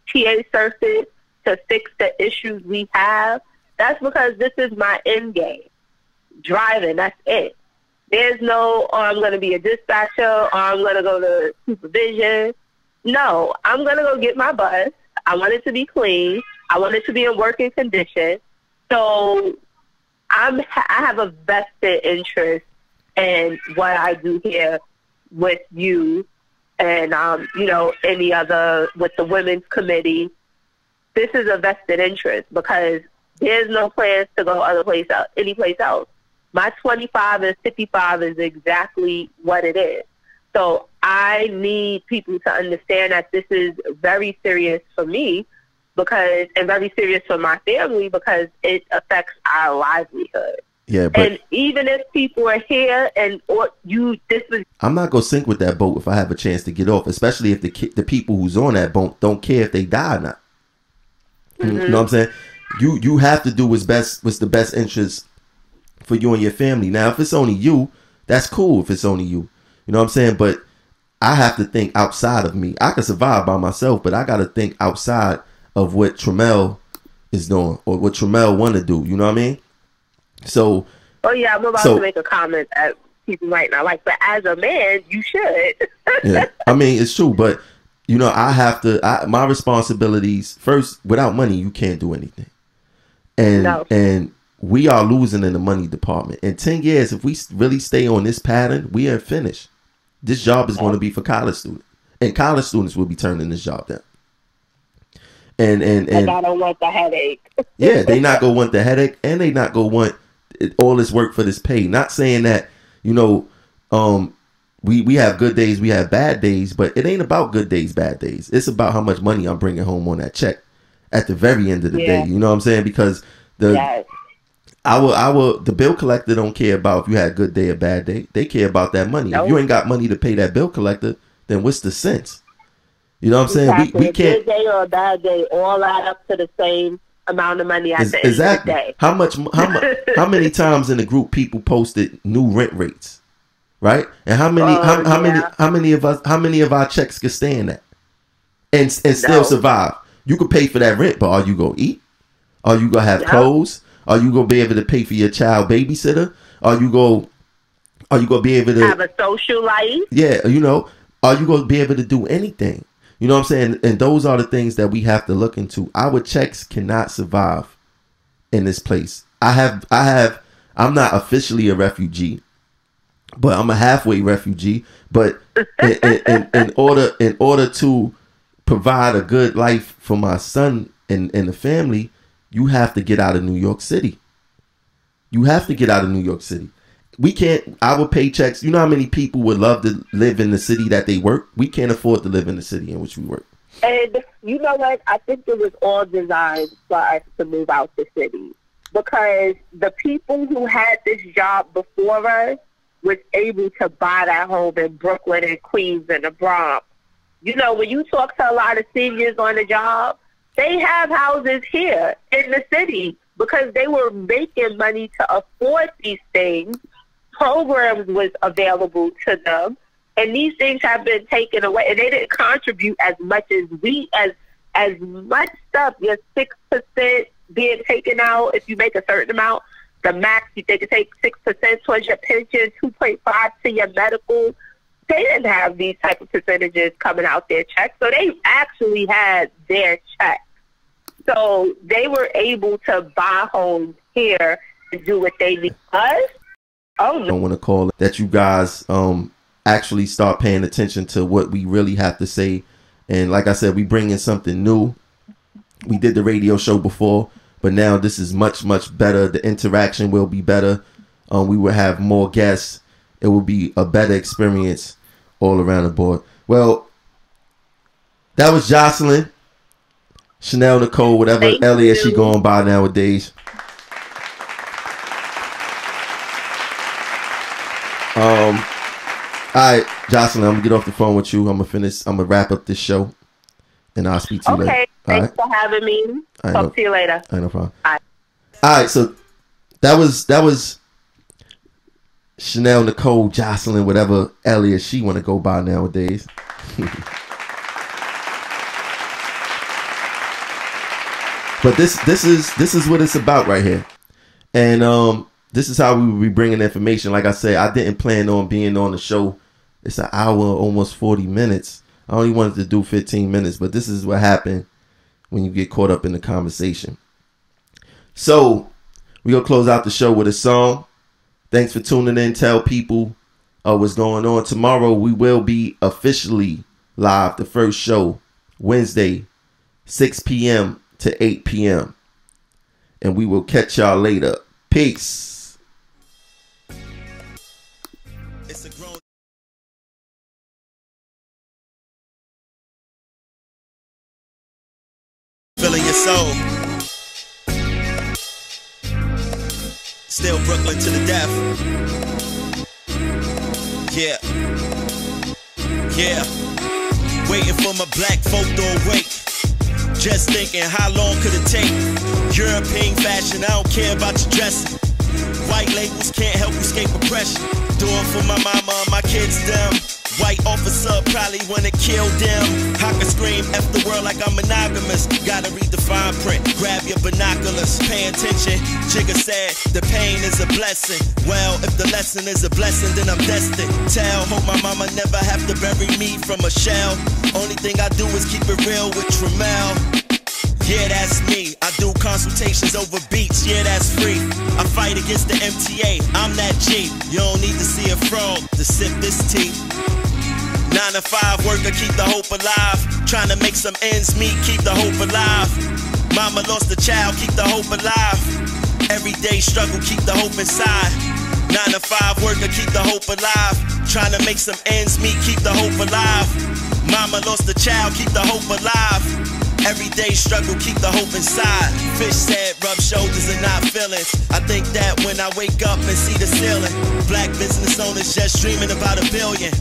TA circuits, to fix the issues we have, that's because this is my end game. Driving, that's it. There's no, I'm going to be a dispatcher, or I'm going to go to supervision. No, I'm going to go get my bus. I want it to be clean. I want it to be in working condition. So I have a vested interest in what I do here with you and, you know, any other, with the women's committee. This is a vested interest because there's no plans to go any place else. My 25 and 55 is exactly what it is. So I need people to understand that this is very serious for me and very serious for my family because it affects our livelihood. Yeah, but and even if people are here I'm not gonna sink with that boat if I have a chance to get off, especially if the people who's on that boat don't care if they die or not. Mm-hmm. You know what I'm saying? You have to do what's the best interest for you and your family. Now, if it's only you, that's cool. If it's only you, you know what I'm saying. But I have to think outside of me. I can survive by myself, but I got to think outside of what Tremel is doing or what Tremel want to do. You know what I mean? So. Oh yeah, I'm about to make a comment that people might not like, but as a man, you should. Yeah, I mean it's true, but you know I have to. My responsibilities first. Without money, you can't do anything. And we are losing in the money department. In 10 years, if we really stay on this pattern, we are finished. This job is going to be for college students, and college students will be turning this job down. And I don't want the headache. Yeah, they not gonna want the headache, and they not gonna want all this work for this pay. Not saying that, you know, we have good days, we have bad days, but it ain't about good days, bad days. It's about how much money I'm bringing home on that check at the very end of the day. You know what I'm saying? Because the bill collector don't care about if you had a good day or bad day. They care about that money. Nope. If you ain't got money to pay that bill collector, then what's the sense? You know what I'm saying? Exactly. We can't. A good day or a bad day all add up to the same amount of money at the end of the day. How many times in the group people posted new rent rates, right? And how many of our checks could stand that and still survive? You could pay for that rent, but are you gonna eat? Are you gonna have clothes? Are you gonna be able to pay for your child babysitter? Are you gonna be able to have a social life? Yeah, you know, are you gonna be able to do anything? You know what I'm saying? And those are the things that we have to look into. Our checks cannot survive in this place. I'm not officially a refugee, but I'm a halfway refugee. But in order to provide a good life for my son and the family, you have to get out of New York City. You have to get out of New York City. We can't, our paychecks, you know how many people would love to live in the city that they work? We can't afford to live in the city in which we work. And you know what? I think it was all designed for us to move out the city because the people who had this job before us was able to buy that home in Brooklyn and Queens and the Bronx. You know, when you talk to a lot of seniors on the job, they have houses here in the city because they were making money to afford these things. Programs was available to them, and these things have been taken away, and they didn't contribute as much as much stuff. Your 6% being taken out if you make a certain amount. The max they could take 6% towards your pension, 2.5 to your medical. They didn't have these type of percentages coming out their checks, so they actually had their check. So they were able to buy homes here and do what they need. Us. Oh, no. I don't want to call it that you guys actually start paying attention to what we really have to say. And like I said, we bring in something new. We did the radio show before, but now this is much, much better. The interaction will be better. We will have more guests. It will be a better experience all around the board. Well, that was Jocelyn, Chanel Nicole, whatever Elliot she going by nowadays. All right, Jocelyn, I'm gonna get off the phone with you. I'm gonna wrap up this show, and I'll speak to you later. Okay, thanks for having me. Talk to you later. I no problem. All right, so that was Chanel Nicole, Jocelyn, whatever Elliot she want to go by nowadays. But this is what it's about right here, and this is how we will be bringing information. Like I said, I didn't plan on being on the show. It's an hour, almost 40 minutes. I only wanted to do 15 minutes, but this is what happened when you get caught up in the conversation. So We're going to close out the show with a song. Thanks for tuning in. Tell people what's going on. Tomorrow we will be officially live, the first show, Wednesday, 6 p.m. to 8 p.m. And we will catch y'all later. Peace. It's a grown filling your soul. Still Brooklyn to the death. Yeah. Yeah. Waiting for my black folk to awake. Just thinking, how long could it take? European fashion, I don't care about your dressing. White labels can't help you escape oppression. Do it for my mama and my kids, them. White officer probably wanna kill them. I can scream F the world like I'm monogamous. Gotta read the fine print, grab your binoculars. Pay attention, Jigga said the pain is a blessing. Well, if the lesson is a blessing, then I'm destined. Tell, hope my mama never have to bury me from a shell. Only thing I do is keep it real with Tremel. Yeah, that's me. I do consultations over beats. Yeah, that's free. I fight against the MTA. I'm that G. You don't need to see a frog to sip this tea. 9 to 5 worker, keep the hope alive. Trying to make some ends meet, keep the hope alive. Mama lost a child, keep the hope alive. Everyday struggle, keep the hope inside. 9 to 5 worker, keep the hope alive. Trying to make some ends meet, keep the hope alive. Mama lost a child, keep the hope alive. Everyday struggle, keep the hope inside. Fish said rub shoulders and not feelings. I think that when I wake up and see the ceiling. Black business owners just dreaming about $1 billion.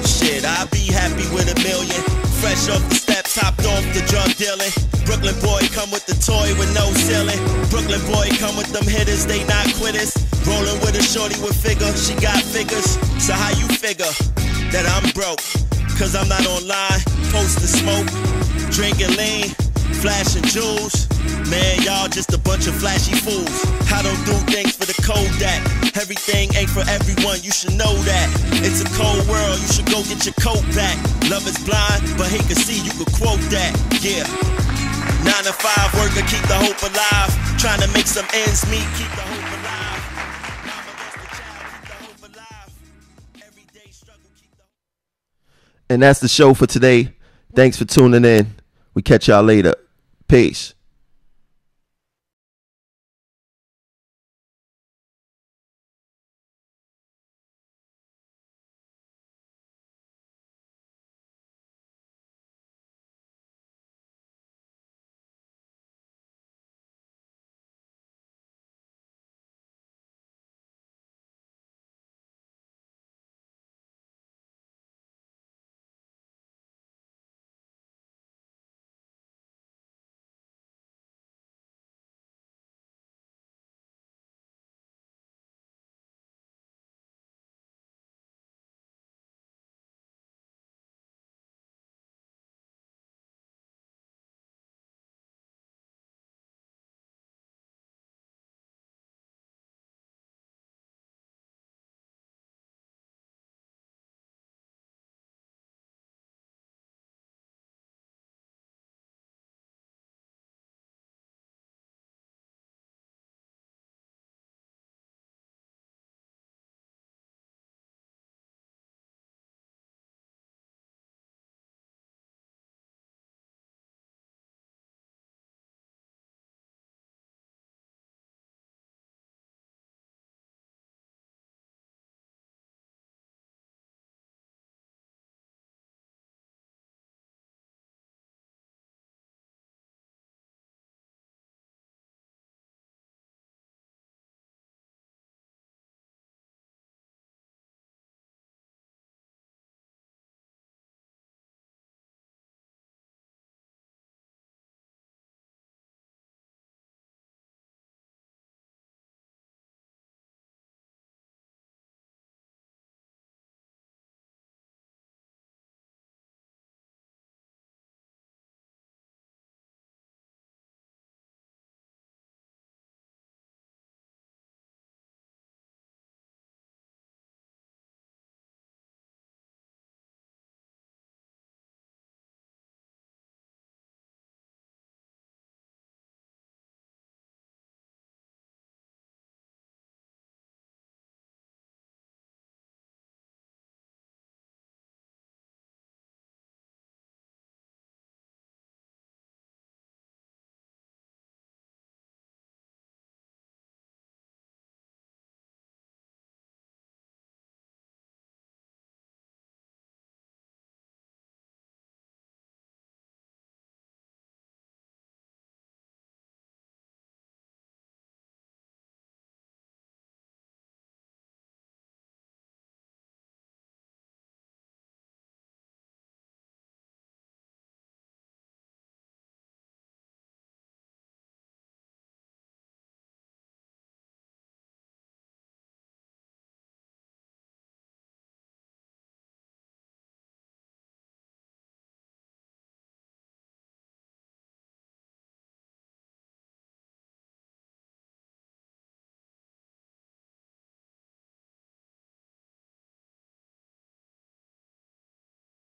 Shit, I'd be happy with $1 million. Fresh off the steps, hopped off the drug dealing. Brooklyn boy come with the toy with no ceiling. Brooklyn boy come with them hitters, they not quitters. Rolling with a shorty with figure, she got figures. So how you figure that I'm broke? Cause I'm not online, post the smoke, drinking lean, flashing jewels. Man, y'all just a bunch of flashy fools. I don't do things for the Kodak. Everything ain't for everyone, you should know that. It's a cold world, you should go get your coat back. Love is blind, but hate can see, you could quote that. Yeah. 9 to 5 worker, keep the hope alive. Trying to make some ends meet, keep the hope alive. Mama lost a child, keep the hope alive. Everyday struggle, keep the hope. And that's the show for today. Thanks for tuning in. We catch y'all later. Peace.